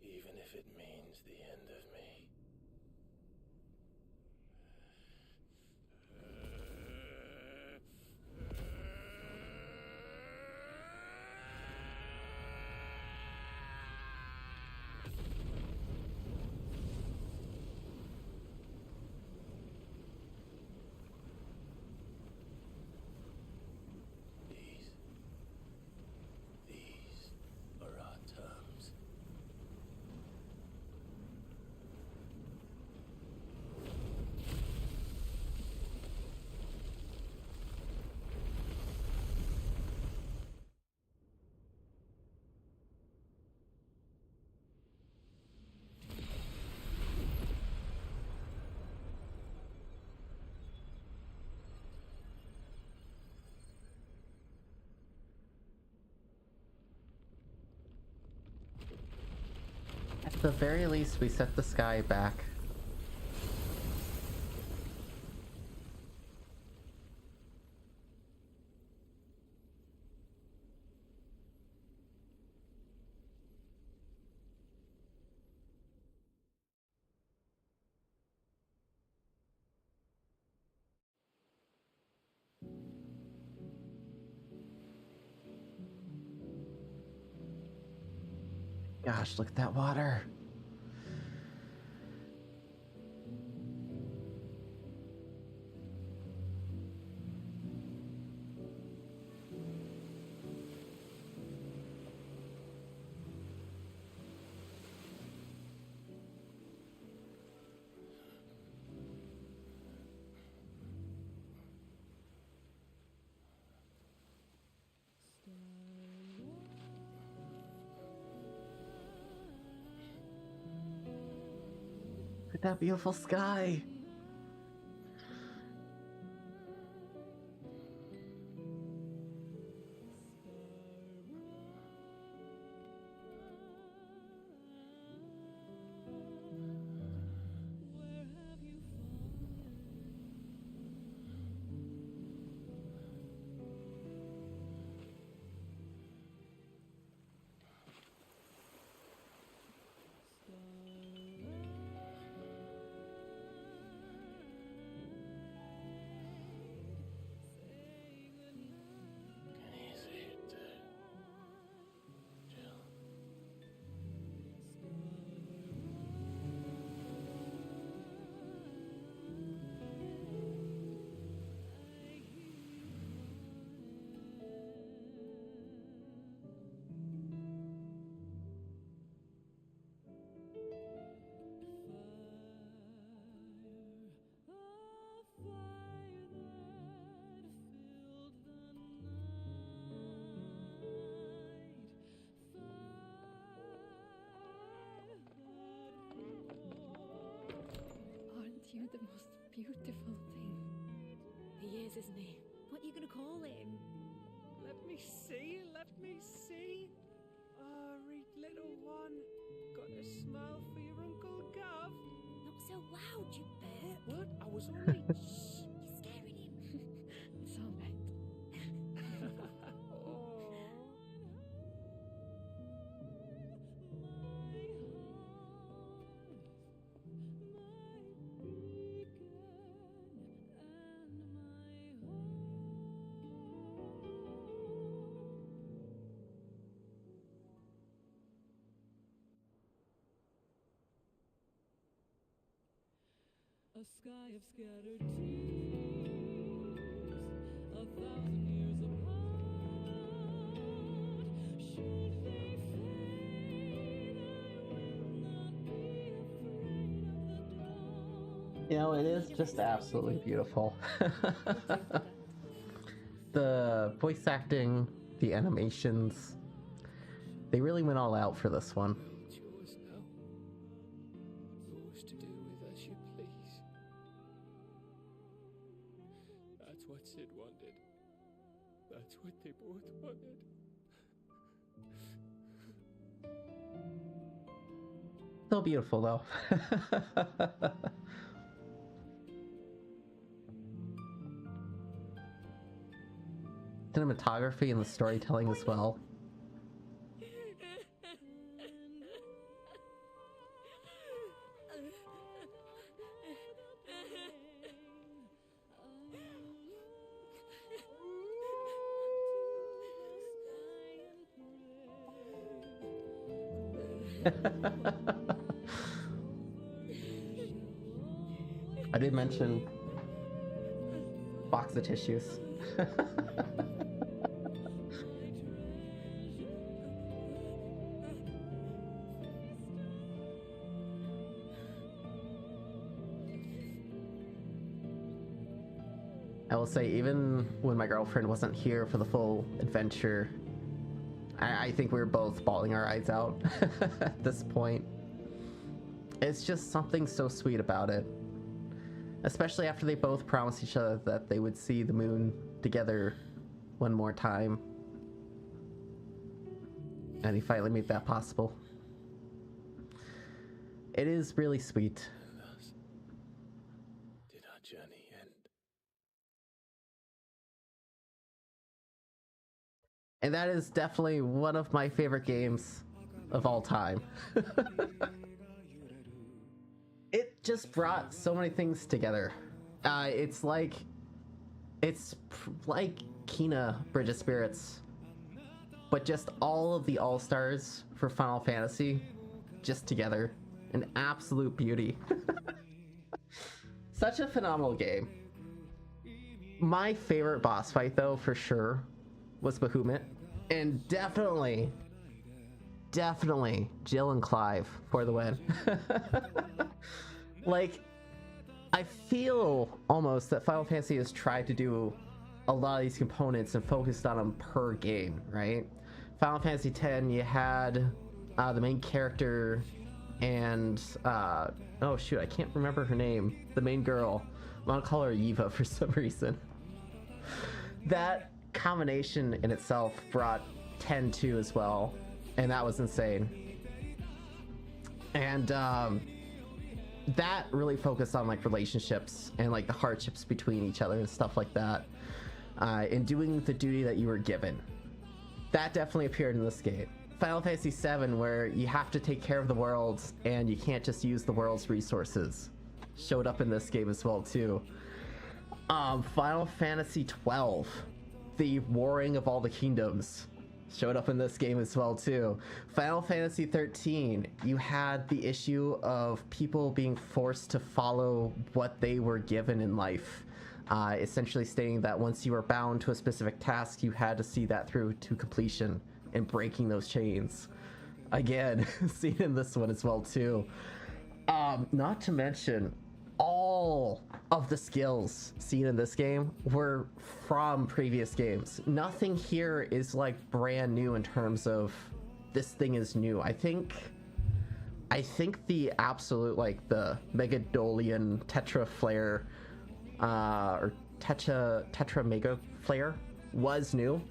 Even if it means the end of me. These are our terms. At the very least, we set the sky back. Gosh, look at that water. Look at that beautiful sky. You the most beautiful thing. He is, isn't he? What are you gonna call him? Let me see, let me see. Oh, read little one. Got a smile for your Uncle Gav. Not so loud, you burp. What? I was only... Shh, you're scaring him. It's all right. A sky of scattered tears, 1,000 years apart. Should they fade, I will not be afraid of the dawn. You know, it is just absolutely beautiful. The voice acting, the animations, they really went all out for this one. World's yours now. Yours to do with as you please. That's what Sid wanted. That's what they both wanted. So beautiful though. Cinematography and the storytelling as well. I did mention box of tissues. I will say, even when my girlfriend wasn't here for the full adventure, I think we were both bawling our eyes out at this point. It's just something so sweet about it. Especially after they both promised each other that they would see the moon together one more time. And he finally made that possible. It is really sweet. Thus did our journey end. And that is definitely one of my favorite games of all time. It just brought so many things together. It's like Kena Bridge of Spirits, but just all of the all-stars for Final Fantasy just together. An absolute beauty. Such a phenomenal game. My favorite boss fight though, for sure, was Bahamut. And definitely Jill and Clive for the win. Like, I feel almost that Final Fantasy has tried to do a lot of these components and focused on them per game, right? Final Fantasy X, you had the main character and oh shoot, I can't remember her name. The main girl. I'm gonna call her Eva for some reason. That combination in itself brought 10-2 as well, and that was insane. And that really focused on like relationships and like the hardships between each other and stuff like that, and doing the duty that you were given. That definitely appeared in this game. Final Fantasy VII, where you have to take care of the world and you can't just use the world's resources, showed up in this game as well too. Final Fantasy XII, the warring of all the kingdoms, showed up in this game as well too. Final Fantasy XIII, you had the issue of people being forced to follow what they were given in life, essentially stating that once you were bound to a specific task, you had to see that through to completion and breaking those chains. Again, seen in this one as well too. Not to mention, all of the skills seen in this game were from previous games. Nothing here is like brand new in terms of this thing is new. I think the absolute, like, the Megadolian Tetra Flare or Tetra Mega Flare was new.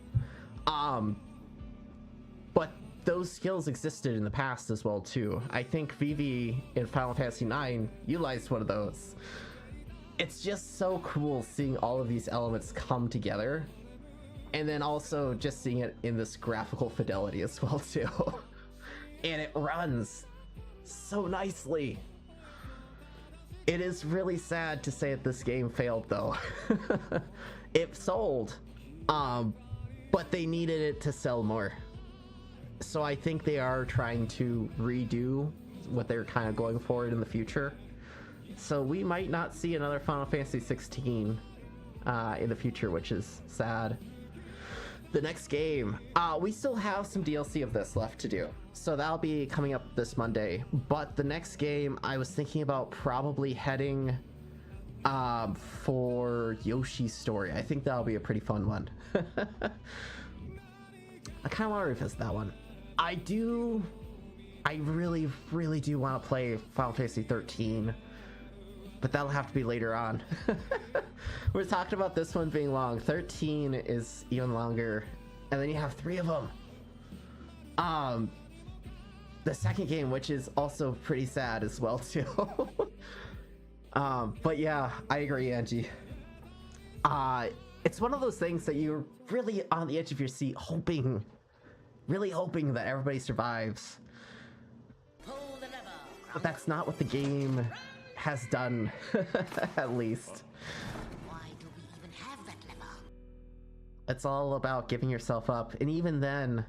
But those skills existed in the past as well too. I think Vivi in Final Fantasy IX utilized one of those. It's just so cool seeing all of these elements come together, and then also just seeing it in this graphical fidelity as well too. And it runs so nicely. It is really sad to say that this game failed though. It sold, but they needed it to sell more. So I think they are trying to redo what they're kind of going forward in the future. So we might not see another Final Fantasy 16 in the future, which is sad. The next game, we still have some DLC of this left to do, so that'll be coming up this Monday. But the next game, I was thinking about probably heading for Yoshi's story. I think that'll be a pretty fun one. I kind of want to revisit that one. I really, really do want to play Final Fantasy 13, but that'll have to be later on. We're talking about this one being long. 13 is even longer, and then you have 3 of them. The second game, which is also pretty sad as well too. But yeah, I agree, Angie. It's one of those things that you're really on the edge of your seat, really hoping that everybody survives. But that's not what the game has done, at least. Why do we even have that lever? It's all about giving yourself up, and even then,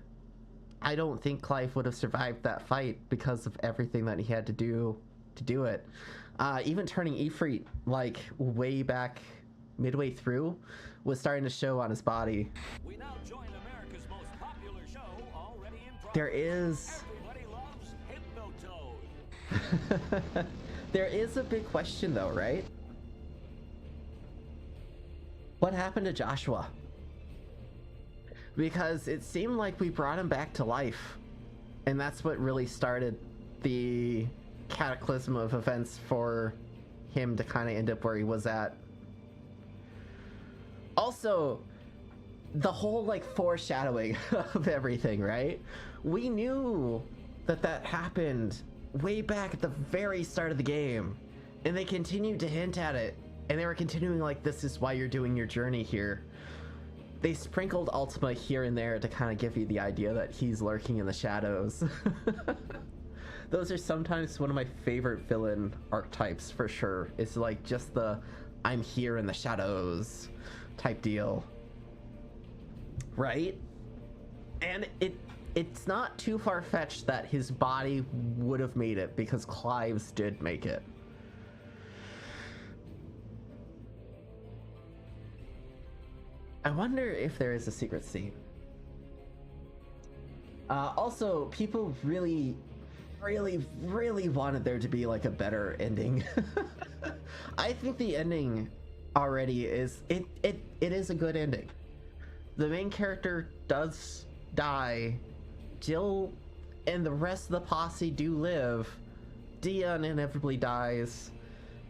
I don't think Clive would have survived that fight because of everything that he had to do it. Even turning Ifrit, like, way back midway through, was starting to show on his body. We now join America's most popular show already in progress. There is... Everybody loves Hypnotoad. There is a big question though, right? What happened to Joshua? Because it seemed like we brought him back to life, and that's what really started the cataclysm of events for him to kind of end up where he was at. Also, the whole like foreshadowing of everything, right? We knew that happened way back at the very start of the game, and they continued to hint at it, and they were continuing like, this is why you're doing your journey here. They sprinkled Ultima here and there to kind of give you the idea that he's lurking in the shadows. Those are sometimes one of my favorite villain archetypes for sure. It's like just the I'm here in the shadows type deal. Right? And it's not too far-fetched that his body would have made it, because Clive's did make it. I wonder if there is a secret scene. Also, people really wanted there to be like a better ending. I think the ending already is it is a good ending. The main character does die. Jill and the rest of the posse do live. Dion inevitably dies,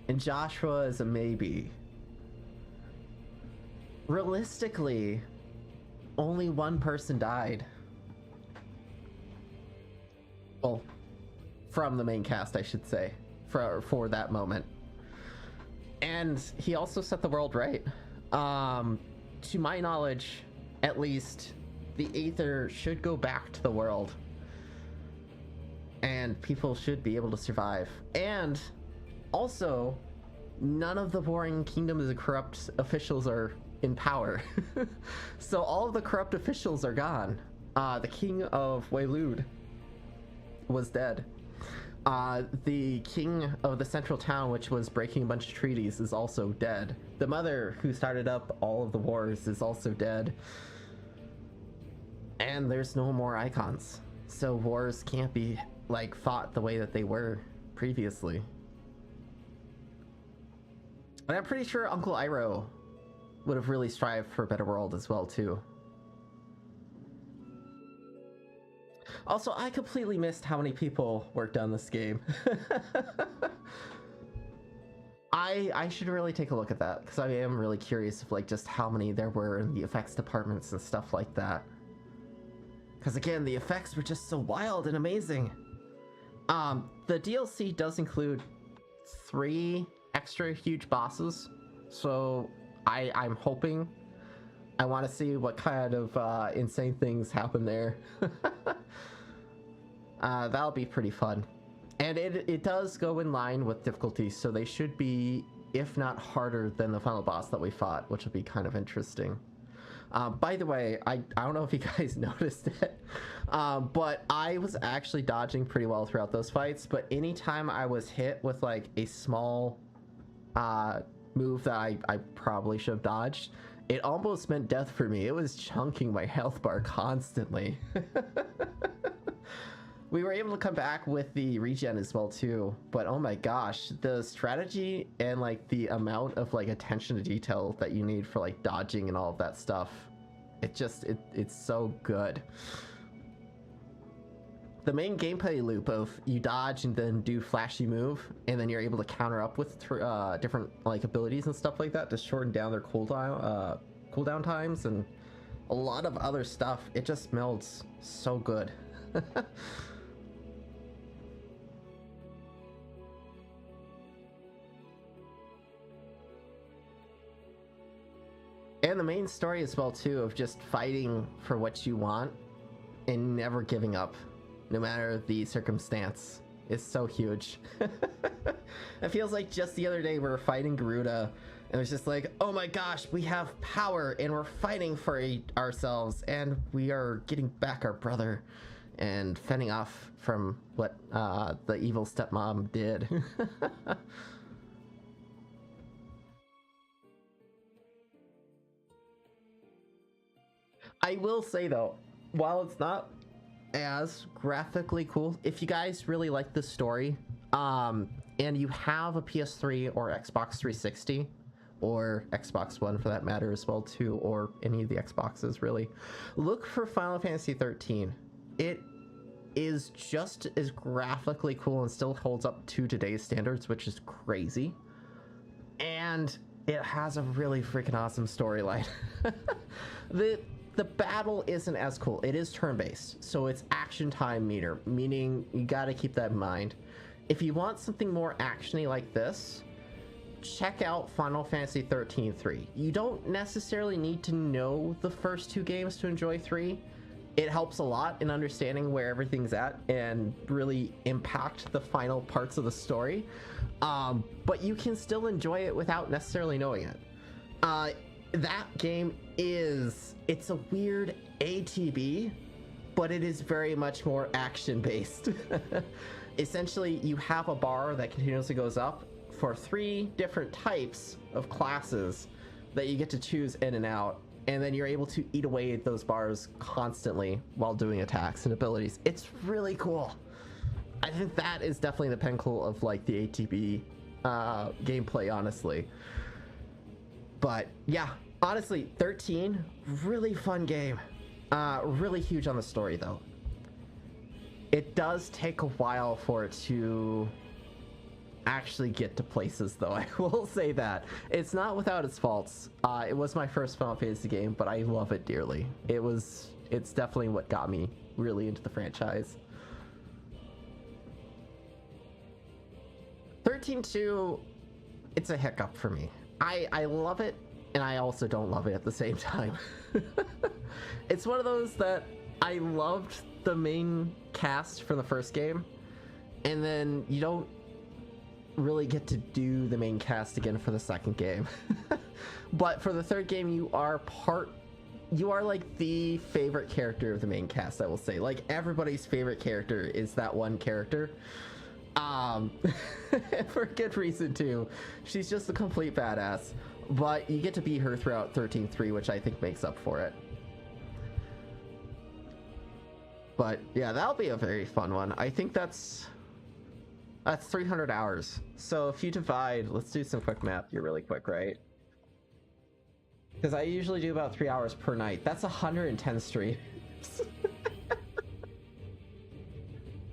and Joshua is a maybe. Realistically, only one person died. Well, from the main cast, I should say, for that moment. And he also set the world right. To my knowledge, at least, the Aether should go back to the world, and people should be able to survive. And also, none of the Warring Kingdoms of corrupt officials are in power. So all of the corrupt officials are gone. The king of Waylude was dead. The king of the central town, which was breaking a bunch of treaties, is also dead. The mother who started up all of the wars is also dead. And there's no more icons, so wars can't be like fought the way that they were previously. And I'm pretty sure Uncle Iroh would have really strived for a better world as well too. Also, I completely missed how many people worked on this game. I should really take a look at that, because I am really curious of like just how many there were in the effects departments and stuff like that. Because again, the effects were just so wild and amazing. The DLC does include 3 extra huge bosses, so I'm hoping, I want to see what kind of insane things happen there. That'll be pretty fun. And it does go in line with difficulty, so they should be, if not harder than the final boss that we fought, which will be kind of interesting. By the way, I don't know if you guys noticed it, but I was actually dodging pretty well throughout those fights, but anytime I was hit with like a small move that I probably should have dodged, it almost meant death for me. It was chunking my health bar constantly. We were able to come back with the regen as well too, but oh my gosh, the strategy and like the amount of like attention to detail that you need for like dodging and all of that stuff, it's so good. The main gameplay loop of you dodge and then do flashy move, and then you're able to counter up with different like abilities and stuff like that to shorten down their cooldown times and a lot of other stuff. It just melds so good. And the main story as well too, of just fighting for what you want and never giving up no matter the circumstance, is so huge. It feels like just the other day we were fighting Garuda and it was just like, oh my gosh, we have power and we're fighting for ourselves and we are getting back our brother and fending off from what the evil stepmom did. I will say though, while it's not as graphically cool, if you guys really like the story, and you have a PS3 or Xbox 360, or Xbox One for that matter as well too, or any of the Xboxes really, look for Final Fantasy 13. It is just as graphically cool and still holds up to today's standards, which is crazy. And it has a really freaking awesome storyline. The battle isn't as cool. It is turn-based, so it's action time meter, meaning you gotta keep that in mind. If you want something more actiony like this, check out Final Fantasy 13-3. You don't necessarily need to know the first two games to enjoy 3. It helps a lot in understanding where everything's at and really impact the final parts of the story. But you can still enjoy it without necessarily knowing it. That game it's a weird ATB, but it is very much more action-based. Essentially, you have a bar that continuously goes up for 3 different types of classes that you get to choose in and out, and then you're able to eat away at those bars constantly while doing attacks and abilities. It's really cool. I think that is definitely the pinnacle of like the ATB gameplay, honestly. But yeah, honestly, 13, really fun game. Really huge on the story though. It does take a while for it to actually get to places though, I will say that. It's not without its faults. It was my first Final Fantasy game, but I love it dearly. It's definitely what got me really into the franchise. 13-2, it's a hiccup for me. I love it, and I also don't love it at the same time. It's one of those that I loved the main cast from the first game, and then you don't really get to do the main cast again for the second game. But for the third game, you are like the favorite character of the main cast, I will say. Like, everybody's favorite character is that one character. For good reason too. She's just a complete badass, but you get to be her throughout 13-3, which I think makes up for it. But yeah, that'll be a very fun one. I think that's 300 hours. So if you divide, let's do some quick math here really quick, right? Because I usually do about 3 hours per night. That's 110 streams.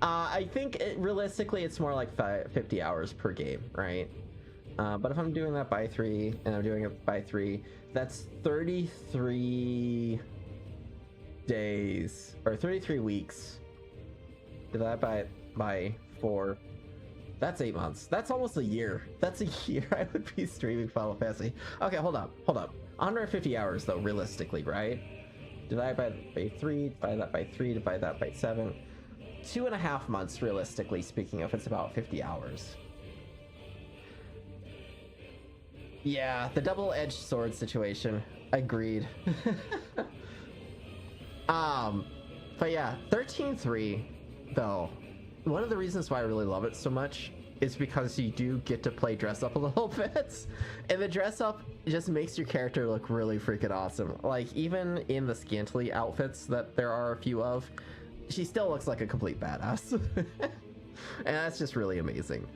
I think realistically it's more like 50 hours per game, right? But if I'm doing that by 3 and I'm doing it by 3, that's 33 days or 33 weeks. Divide by 4. That's 8 months. That's almost a year. That's a year I would be streaming Final Fantasy. Okay, hold up. 150 hours though, realistically, right? Divide by 3, divide that by 3, divide that by 7. 2.5 months, realistically speaking, if it's about 50 hours. Yeah, the double-edged sword situation. Agreed. But yeah, 13-3, though, one of the reasons why I really love it so much is because you do get to play dress up a little bit, and the dress up just makes your character look really freaking awesome. Like, even in the scantily outfits that there are a few of, she still looks like a complete badass. And that's just really amazing.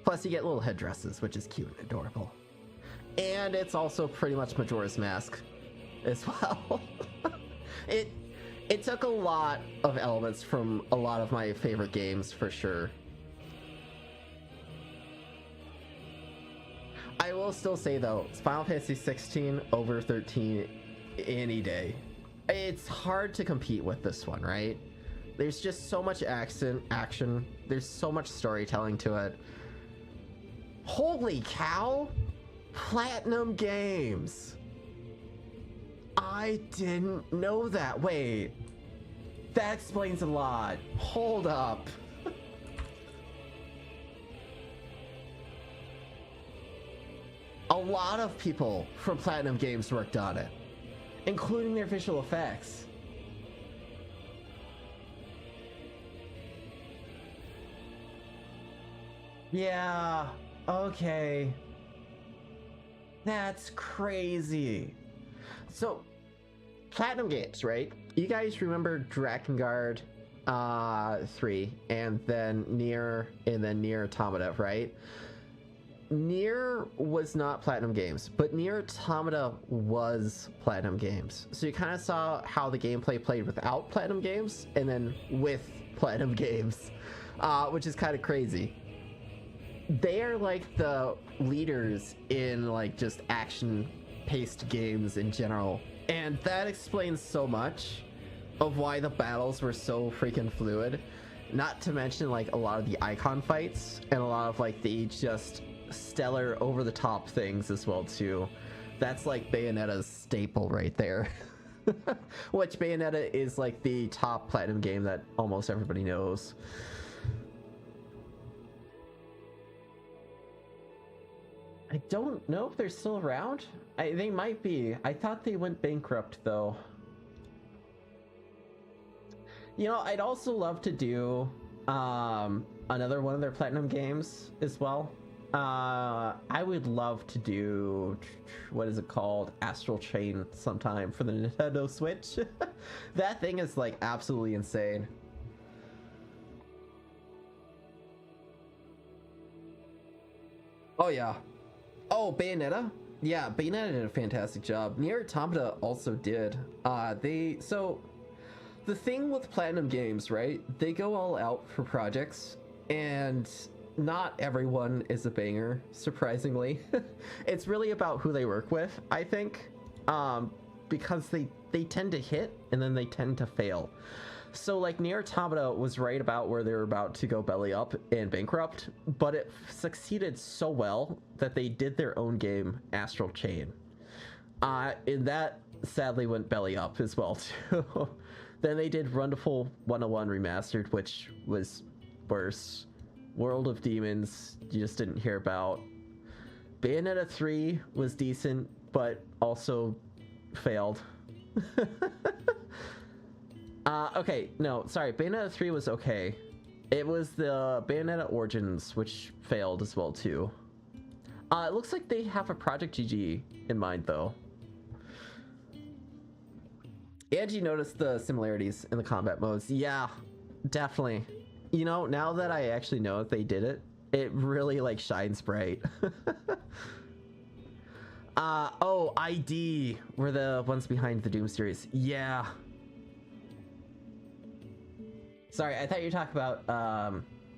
Plus you get little headdresses, which is cute and adorable. And it's also pretty much Majora's Mask as well. It took a lot of elements from a lot of my favorite games for sure. I will still say though, Final Fantasy 16 over 13 any day. It's hard to compete with this one, right? There's just so much action. There's so much storytelling to it. Holy cow! Platinum Games! I didn't know that. Wait. That explains a lot. Hold up. A lot of people from Platinum Games worked on it, including their visual effects. Yeah, okay. That's crazy. So, Platinum Games, right? You guys remember Drakengard 3, and then Nier, and then Nier Automata, right? Nier was not Platinum Games, but Nier Automata was Platinum Games. So you kind of saw how the gameplay played without Platinum Games, and then with Platinum Games, which is kind of crazy. They are like the leaders in like just action-paced games in general, and that explains so much of why the battles were so freaking fluid. Not to mention like a lot of the icon fights and a lot of like the just stellar over-the-top things as well too. That's like Bayonetta's staple right there. Which Bayonetta is like the top Platinum game that almost everybody knows. I don't know if they're still around. They might be. I thought they went bankrupt though. You know, I'd also love to do another one of their Platinum games as well. I would love to do, what is it called? Astral Chain sometime for the Nintendo Switch. That thing is like absolutely insane. Oh yeah. Oh, Bayonetta? Yeah, Bayonetta did a fantastic job. Nier Automata also did. So the thing with Platinum Games, right? They go all out for projects, and not everyone is a banger, surprisingly. It's really about who they work with, I think, because they tend to hit and then they tend to fail. So like Nier Automata was right about where they were about to go belly up and bankrupt, but it succeeded so well that they did their own game, Astral Chain. And that sadly went belly up as well too. Then they did Wonderful 101 Remastered, which was worse. World of Demons, you just didn't hear about. Bayonetta 3 was decent, but also failed. Okay, no, sorry, Bayonetta 3 was okay. It was the Bayonetta Origins, which failed as well, too. It looks like they have a Project GG in mind, though. And you notice the similarities in the combat modes. Yeah, definitely. You know, now that I actually know that they did it, it really, like, shines bright. Oh, ID were the ones behind the Doom series. Yeah. Sorry, I thought you were talking about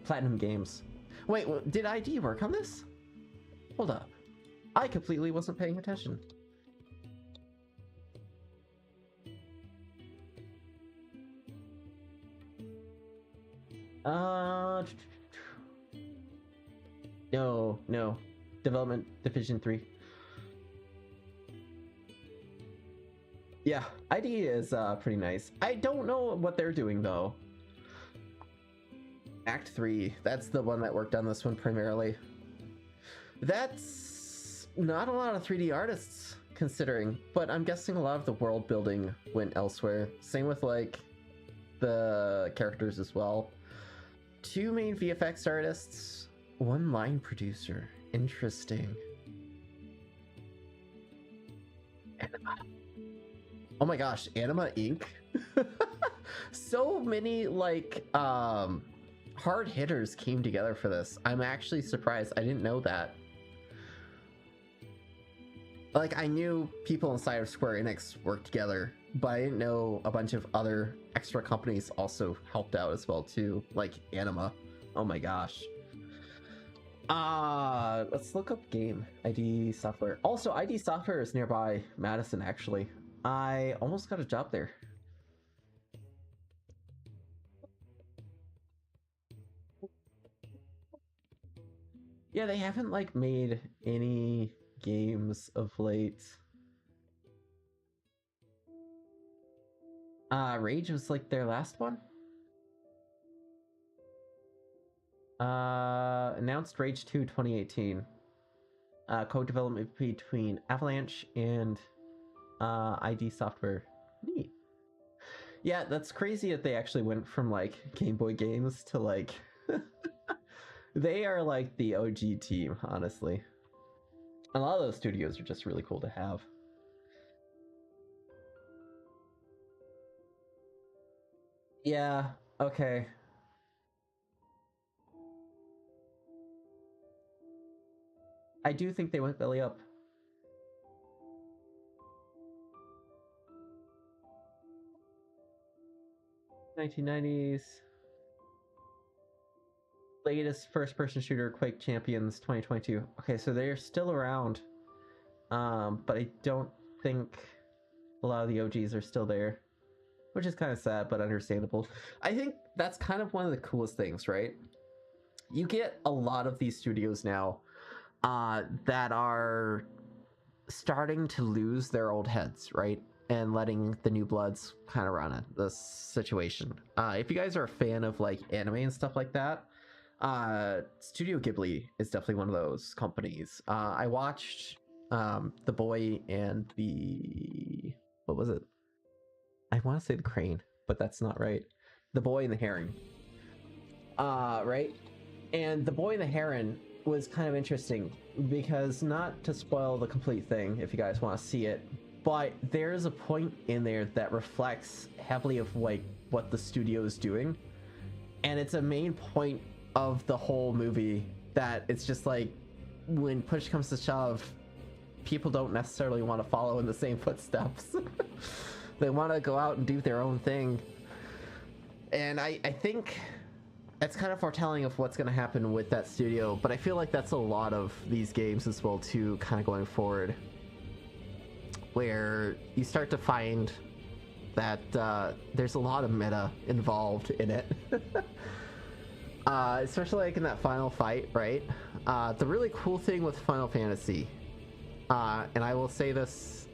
Platinum Games. Wait, did ID work on this? Hold up. I completely wasn't paying attention. No. Development Division 3. Yeah, ID is pretty nice. I don't know what they're doing though. Act 3, that's the one that worked on this one primarily. That's not a lot of 3D artists considering, but I'm guessing a lot of the world building went elsewhere. Same with like the characters as well. 2 main VFX artists, 1 line producer. Interesting. Anima. Oh my gosh, Anima Inc. So many like hard hitters came together for this. I'm actually surprised. I didn't know that. Like, I knew people inside of Square Enix worked together, but I didn't know a bunch of other extra companies also helped out as well too, like Anima. Oh my gosh. Let's look up game ID Software. Also, ID Software is nearby Madison actually. I almost got a job there. Yeah, they haven't like made any games of late. Rage was like their last one. Announced Rage 2 2018. Co-development between Avalanche and ID Software. Neat. Yeah, that's crazy that they actually went from like Game Boy games to like they are like the OG team, honestly. A lot of those studios are just really cool to have. Yeah, okay. I do think they went belly up. '90s. Latest first-person shooter, Quake Champions 2022. Okay, so they're still around. But I don't think a lot of the OGs are still there. Which is kind of sad, but understandable. I think that's kind of one of the coolest things, right? You get a lot of these studios now that are starting to lose their old heads, right? And letting the new bloods kind of run it, this situation. If you guys are a fan of like anime and stuff like that, Studio Ghibli is definitely one of those companies. I watched The Boy and the... what was it? I want to say The Crane, but that's not right. The Boy and the Heron. Right? And The Boy and the Heron was kind of interesting because, not to spoil the complete thing if you guys want to see it, but there's a point in there that reflects heavily of like what the studio is doing, and it's a main point of the whole movie that it's just like when push comes to shove, people don't necessarily want to follow in the same footsteps. They want to go out and do their own thing, and I think that's kind of foretelling of what's going to happen with that studio. But I feel like that's a lot of these games as well too, kind of going forward, where you start to find that there's a lot of meta involved in it. Especially like in that final fight, right? The really cool thing with Final Fantasy, and I will say this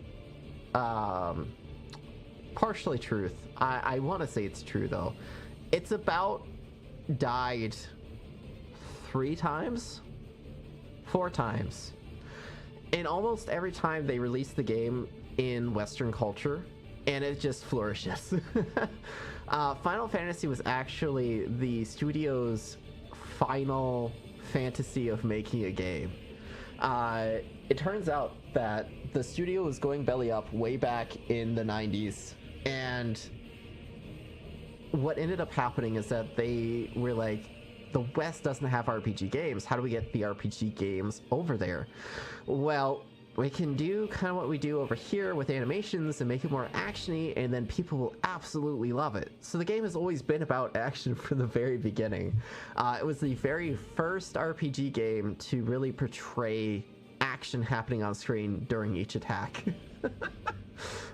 partially truth, I want to say it's true though, it's about died 4 times, and almost every time they release the game in Western culture, and it just flourishes. Final Fantasy was actually the studio's final fantasy of making a game. It turns out that the studio was going belly up way back in the 90s, and what ended up happening is that they were like, the West doesn't have RPG games. How do we get the RPG games over there? Well, we can do kind of what we do over here with animations and make it more actiony, and then people will absolutely love it. So the game has always been about action from the very beginning. It was the very first RPG game to really portray action happening on screen during each attack.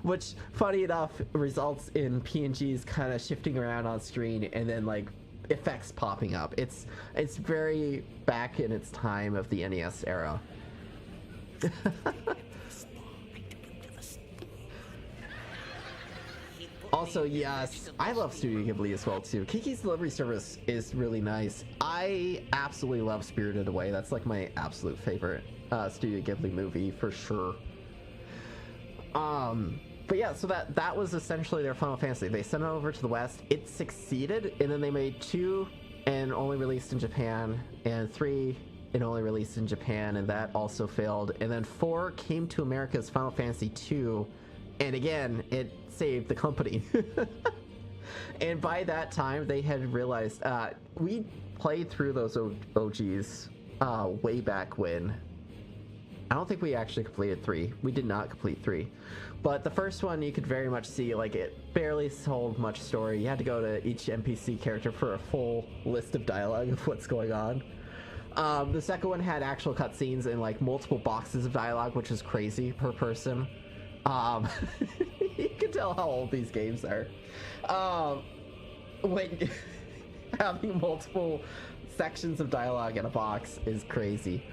Which, funny enough, results in PNGs kind of shifting around on screen and then like effects popping up. It's very back in its time of the NES era. Also, yes, I love Studio Ghibli as well too. Kiki's Delivery Service is really nice. I absolutely love Spirited Away. That's like my absolute favorite Studio Ghibli movie for sure. But yeah, so that was essentially their Final Fantasy. They sent it over to the West. It succeeded, and then they made 2 and only released in Japan, and 3 and only released in Japan, and that also failed. And then 4 came to America as Final Fantasy 2, and again, it saved the company. And by that time, they had realized we played through those OGs way back when. I don't think we actually completed 3. We did not complete 3. But the first one, you could very much see, like, it barely told much story. You had to go to each NPC character for a full list of dialogue of what's going on. The second one had actual cutscenes and, like, multiple boxes of dialogue, which is crazy per person. You can tell how old these games are. When having multiple sections of dialogue in a box is crazy.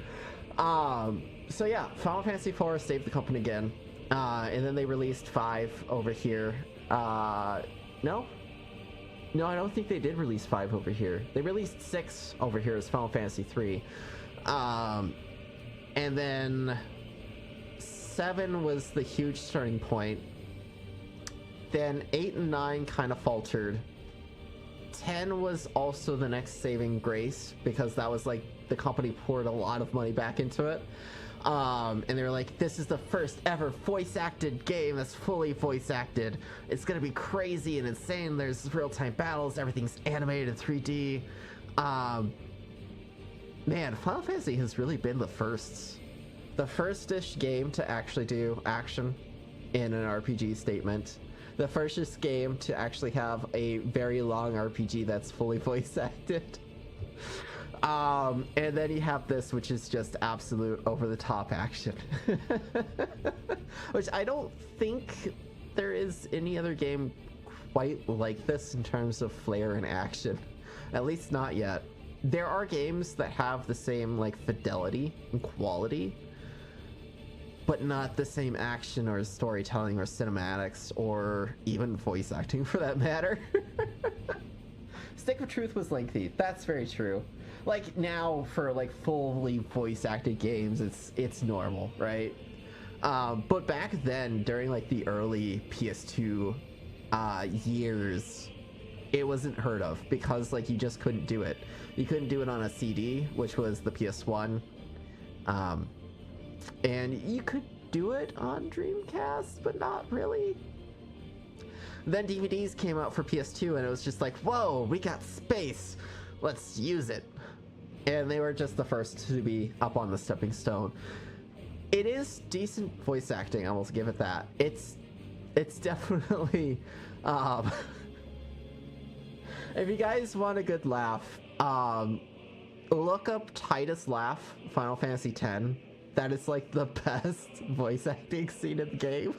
So yeah, Final Fantasy IV saved the company again. And then they released 5 over here. No, I don't think they did release 5 over here. They released 6 over here as Final Fantasy III. And then 7 was the huge starting point. Then 8 and 9 kind of faltered. 10 was also the next saving grace, because that was like the company poured a lot of money back into it. And they were like, this is the first ever voice acted game that's fully voice acted. It's gonna be crazy and insane. There's real-time battles, everything's animated in 3D. Man, Final Fantasy has really been the first-ish game to actually do action in an RPG statement. The first game to actually have a very long RPG that's fully voice acted. And then you have this, which is just absolute over-the-top action. Which I don't think there is any other game quite like this in terms of flair and action. At least not yet. There are games that have the same, like, fidelity and quality, but not the same action or storytelling or cinematics or even voice acting for that matter. Stick of Truth was lengthy. That's very true. Like, now for, like, fully voice acted games, it's normal, right? But back then, during, like, the early PS2 years, it wasn't heard of because, like, you just couldn't do it. You couldn't do it on a CD, which was the PS1. And you could do it on Dreamcast, but not really. Then DVDs came out for PS2, and it was just like, whoa, we got space. Let's use it. And they were just the first to be up on the stepping stone. It is decent voice acting, I will give it that. It's definitely... if you guys want a good laugh, look up Titus Laugh, Final Fantasy X. That is like the best voice acting scene in the game.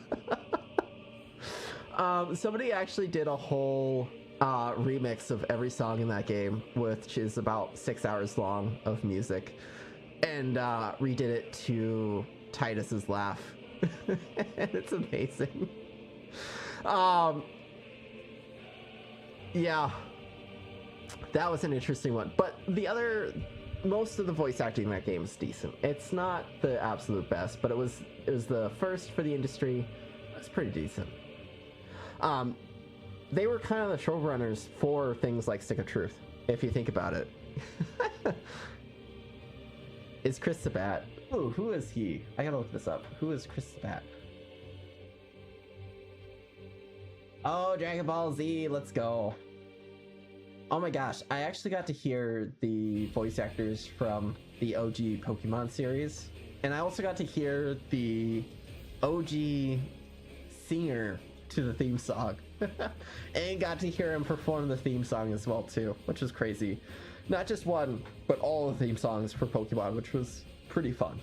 Somebody actually did a whole remix of every song in that game, which is about 6 hours long of music, and redid it to Titus's laugh. And it's amazing. Yeah, that was an interesting one. But most of the voice acting in that game is decent. It's not the absolute best, but it was the first for the industry. It's pretty decent. They were kind of the showrunners for things like Stick of Truth, if you think about it. Is Chris Sabat? Oh, who is he? I gotta look this up. Who is Chris Sabat? Oh, Dragon Ball Z, let's go. Oh my gosh, I actually got to hear the voice actors from the OG Pokemon series, and I also got to hear the OG singer to the theme song. And got to hear him perform the theme song as well too, which was crazy. Not just one, but all the theme songs for Pokemon, which was pretty fun.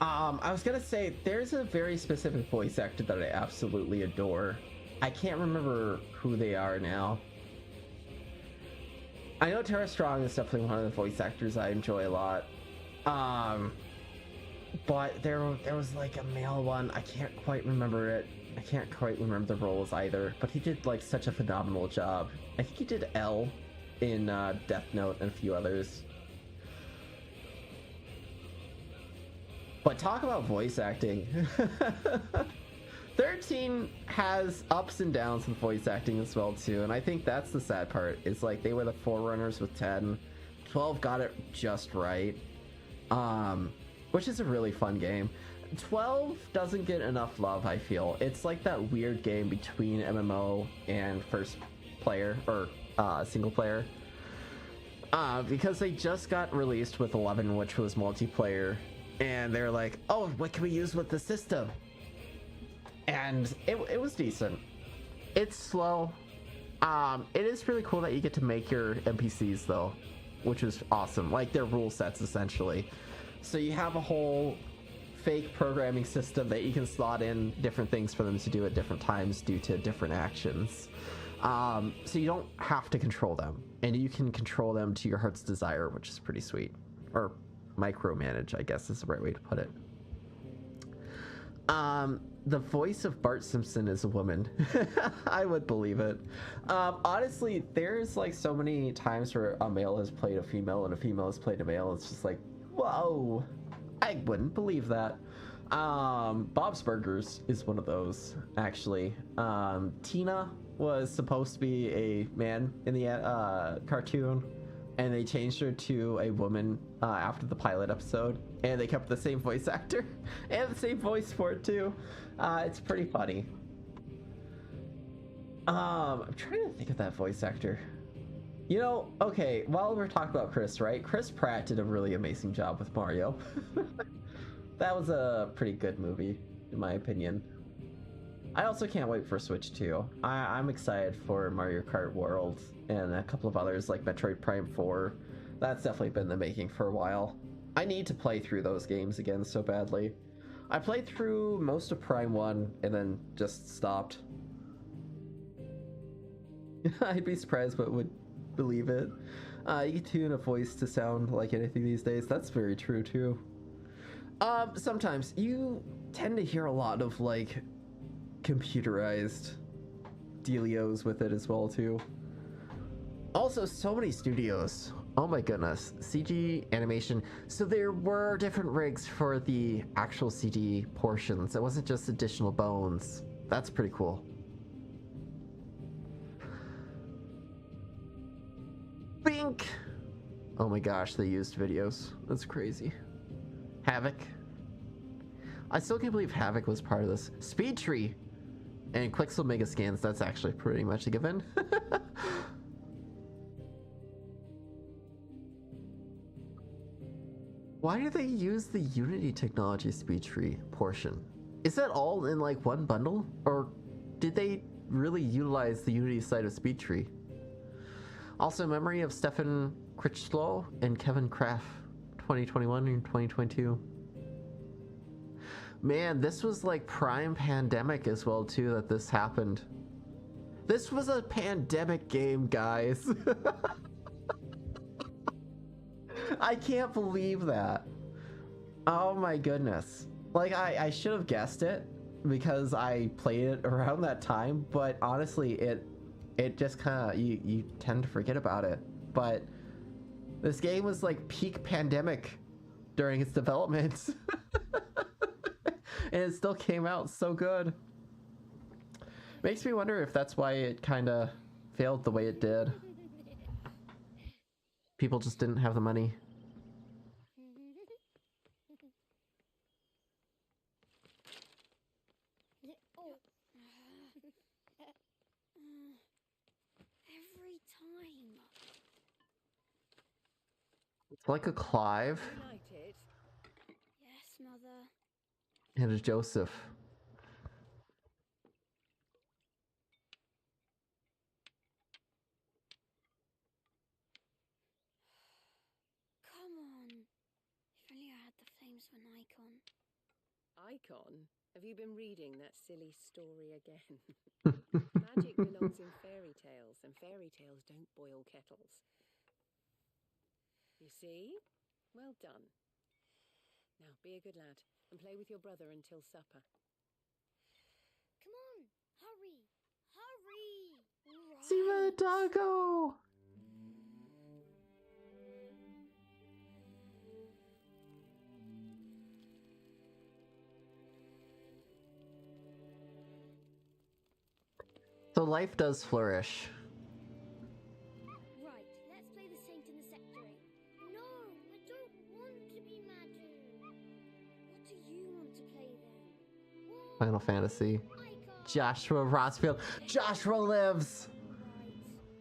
I was gonna say, there's a very specific voice actor that I absolutely adore. I can't remember who they are now. I know Tara Strong is definitely one of the voice actors I enjoy a lot. But there was like a male one. I can't quite remember it. I can't quite remember the roles either. But he did like such a phenomenal job. I think he did L in Death Note and a few others. But talk about voice acting. 13 has ups and downs with voice acting as well too, and I think that's the sad part. Is like they were the forerunners with 10. 12 got it just right, which is a really fun game. 12 doesn't get enough love, I feel. It's like that weird game between MMO and first player, or single player. Because they just got released with 11, which was multiplayer, and they're like, oh, what can we use with the system? And it was decent. It's slow. It is really cool that you get to make your NPCs though, which is awesome. Like their rule sets essentially. So you have a whole fake programming system that you can slot in different things for them to do at different times due to different actions. So you don't have to control them, and you can control them to your heart's desire, which is pretty sweet. Or micromanage, I guess is the right way to put it. The voice of Bart Simpson is a woman. I would believe it. Honestly, there's like so many times where a male has played a female and a female has played a male. It's just like, whoa, I wouldn't believe that. Bob's Burgers is one of those, actually. Tina was supposed to be a man in the cartoon, and they changed her to a woman after the pilot episode, and they kept the same voice actor and the same voice for it too. It's pretty funny. I'm trying to think of that voice actor. You know, okay, while we're talking about Chris, right? Chris Pratt did a really amazing job with Mario. That was a pretty good movie, in my opinion. I also can't wait for Switch 2. I'm excited for Mario Kart World and a couple of others like Metroid Prime 4. That's definitely been in the making for a while. I need to play through those games again so badly. I played through most of Prime 1 and then just stopped. I'd be surprised but would believe it. You can tune a voice to sound like anything these days. That's very true too. Sometimes you tend to hear a lot of like computerized dealios with it as well too. Also, so many studios. Oh my goodness. CG animation. So there were different rigs for the actual CG portions. It wasn't just additional bones. That's pretty cool. Bink! Oh my gosh, they used videos. That's crazy. Havoc. I still can't believe Havoc was part of this. Speed Tree! And Quixel Mega Scans, that's actually pretty much a given. Why do they use the Unity technology Speed Tree portion? Is that all in like one bundle? Or did they really utilize the Unity side of Speed Tree? Also, memory of Stefan Critchlow and Kevin Kraft 2021 and 2022. Man, this was like prime pandemic as well too that this happened. This was a pandemic game, guys. I can't believe that. Oh my goodness. Like I should have guessed it because I played it around that time, but honestly it just kind of you tend to forget about it. But this game was like peak pandemic during its development. And it still came out so good. Makes me wonder if that's why it kind of failed the way it did. People just didn't have the money. Every time. It's like a Clive United. Yes, Mother. and a Joseph. Come on. If only I had the flames for an icon. Icon? Have you been reading that silly story again? Magic belongs in fairy tales, and fairy tales don't boil kettles. You see? Well done. Now, be a good lad, and play with your brother until supper. Come on. Hurry. Hurry. Right. See the doggo! So life does flourish. Right, let's play the Saint in the Secretary. No, I don't want to be Madu. What do you want to play Final Fantasy. Joshua Rossfield. Joshua lives!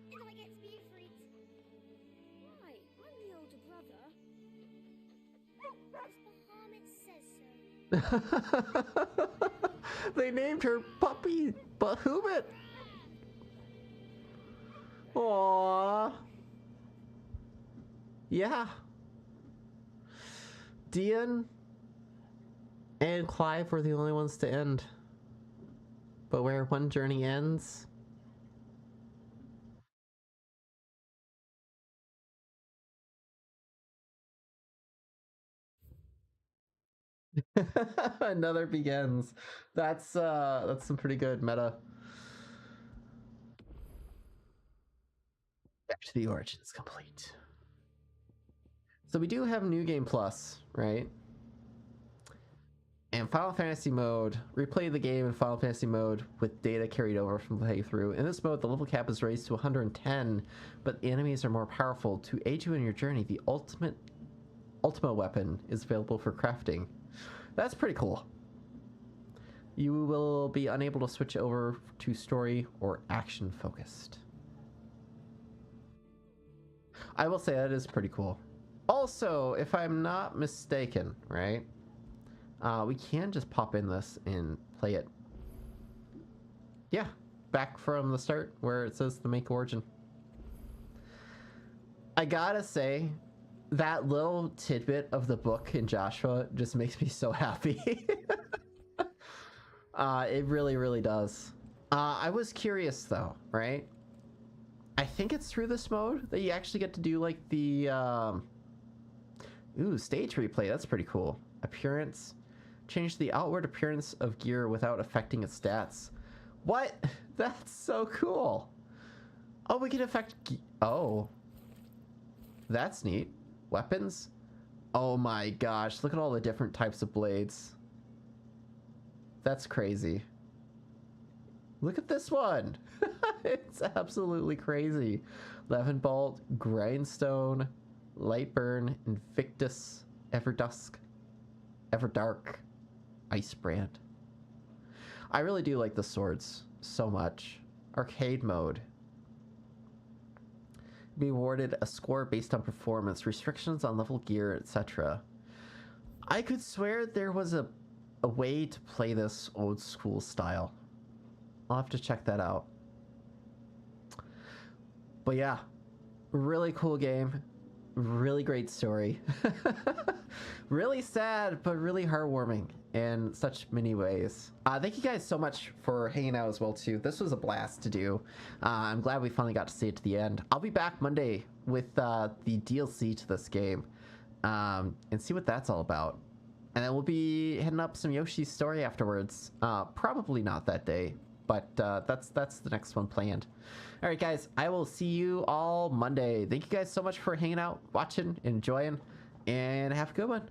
And I get to be a freak. Why? I'm the older brother. Because Bahamut says so. They named her puppy Bahamut. Aww. Yeah. Dian and Clive were the only ones to end. But where one journey ends... Another begins. That's some pretty good meta. Back to the Origins complete. So we do have New Game Plus, right? And Final Fantasy mode, replay the game in Final Fantasy mode with data carried over from the playthrough. In this mode, the level cap is raised to 110, but the enemies are more powerful. To aid you in your journey, the Ultima weapon is available for crafting. That's pretty cool. You will be unable to switch over to story or action focused. I will say that is pretty cool. Also, if I'm not mistaken, right? We can just pop in this and play it. Yeah, back from the start where it says the make origin. I gotta say, that little tidbit of the book in Joshua just makes me so happy. It really, really does. I was curious though, right? I think it's through this mode that you actually get to do like the stage replay. That's pretty cool. Appearance. Change the outward appearance of gear without affecting its stats. What? That's so cool. Oh, we can affect... Oh. That's neat. Weapons? Oh my gosh, look at all the different types of blades. That's crazy. Look at this one. It's absolutely crazy. Levenbolt, Grindstone, Lightburn, Invictus, Everdusk, Everdark, Icebrand. I really do like the swords so much. Arcade mode. Be awarded a score based on performance, restrictions on level gear, etc. I could swear there was a way to play this old school style. I'll have to check that out. But yeah, really cool game. Really great story. Really sad, but really heartwarming in such many ways. Thank you guys so much for hanging out as well too. This was a blast to do. I'm glad we finally got to see it to the end. I'll be back Monday with the DLC to this game and see what that's all about. And then we'll be heading up some Yoshi's Story afterwards. Probably not that day, but that's the next one planned. All right, guys, I will see you all Monday. Thank you guys so much for hanging out, watching, enjoying, and have a good one.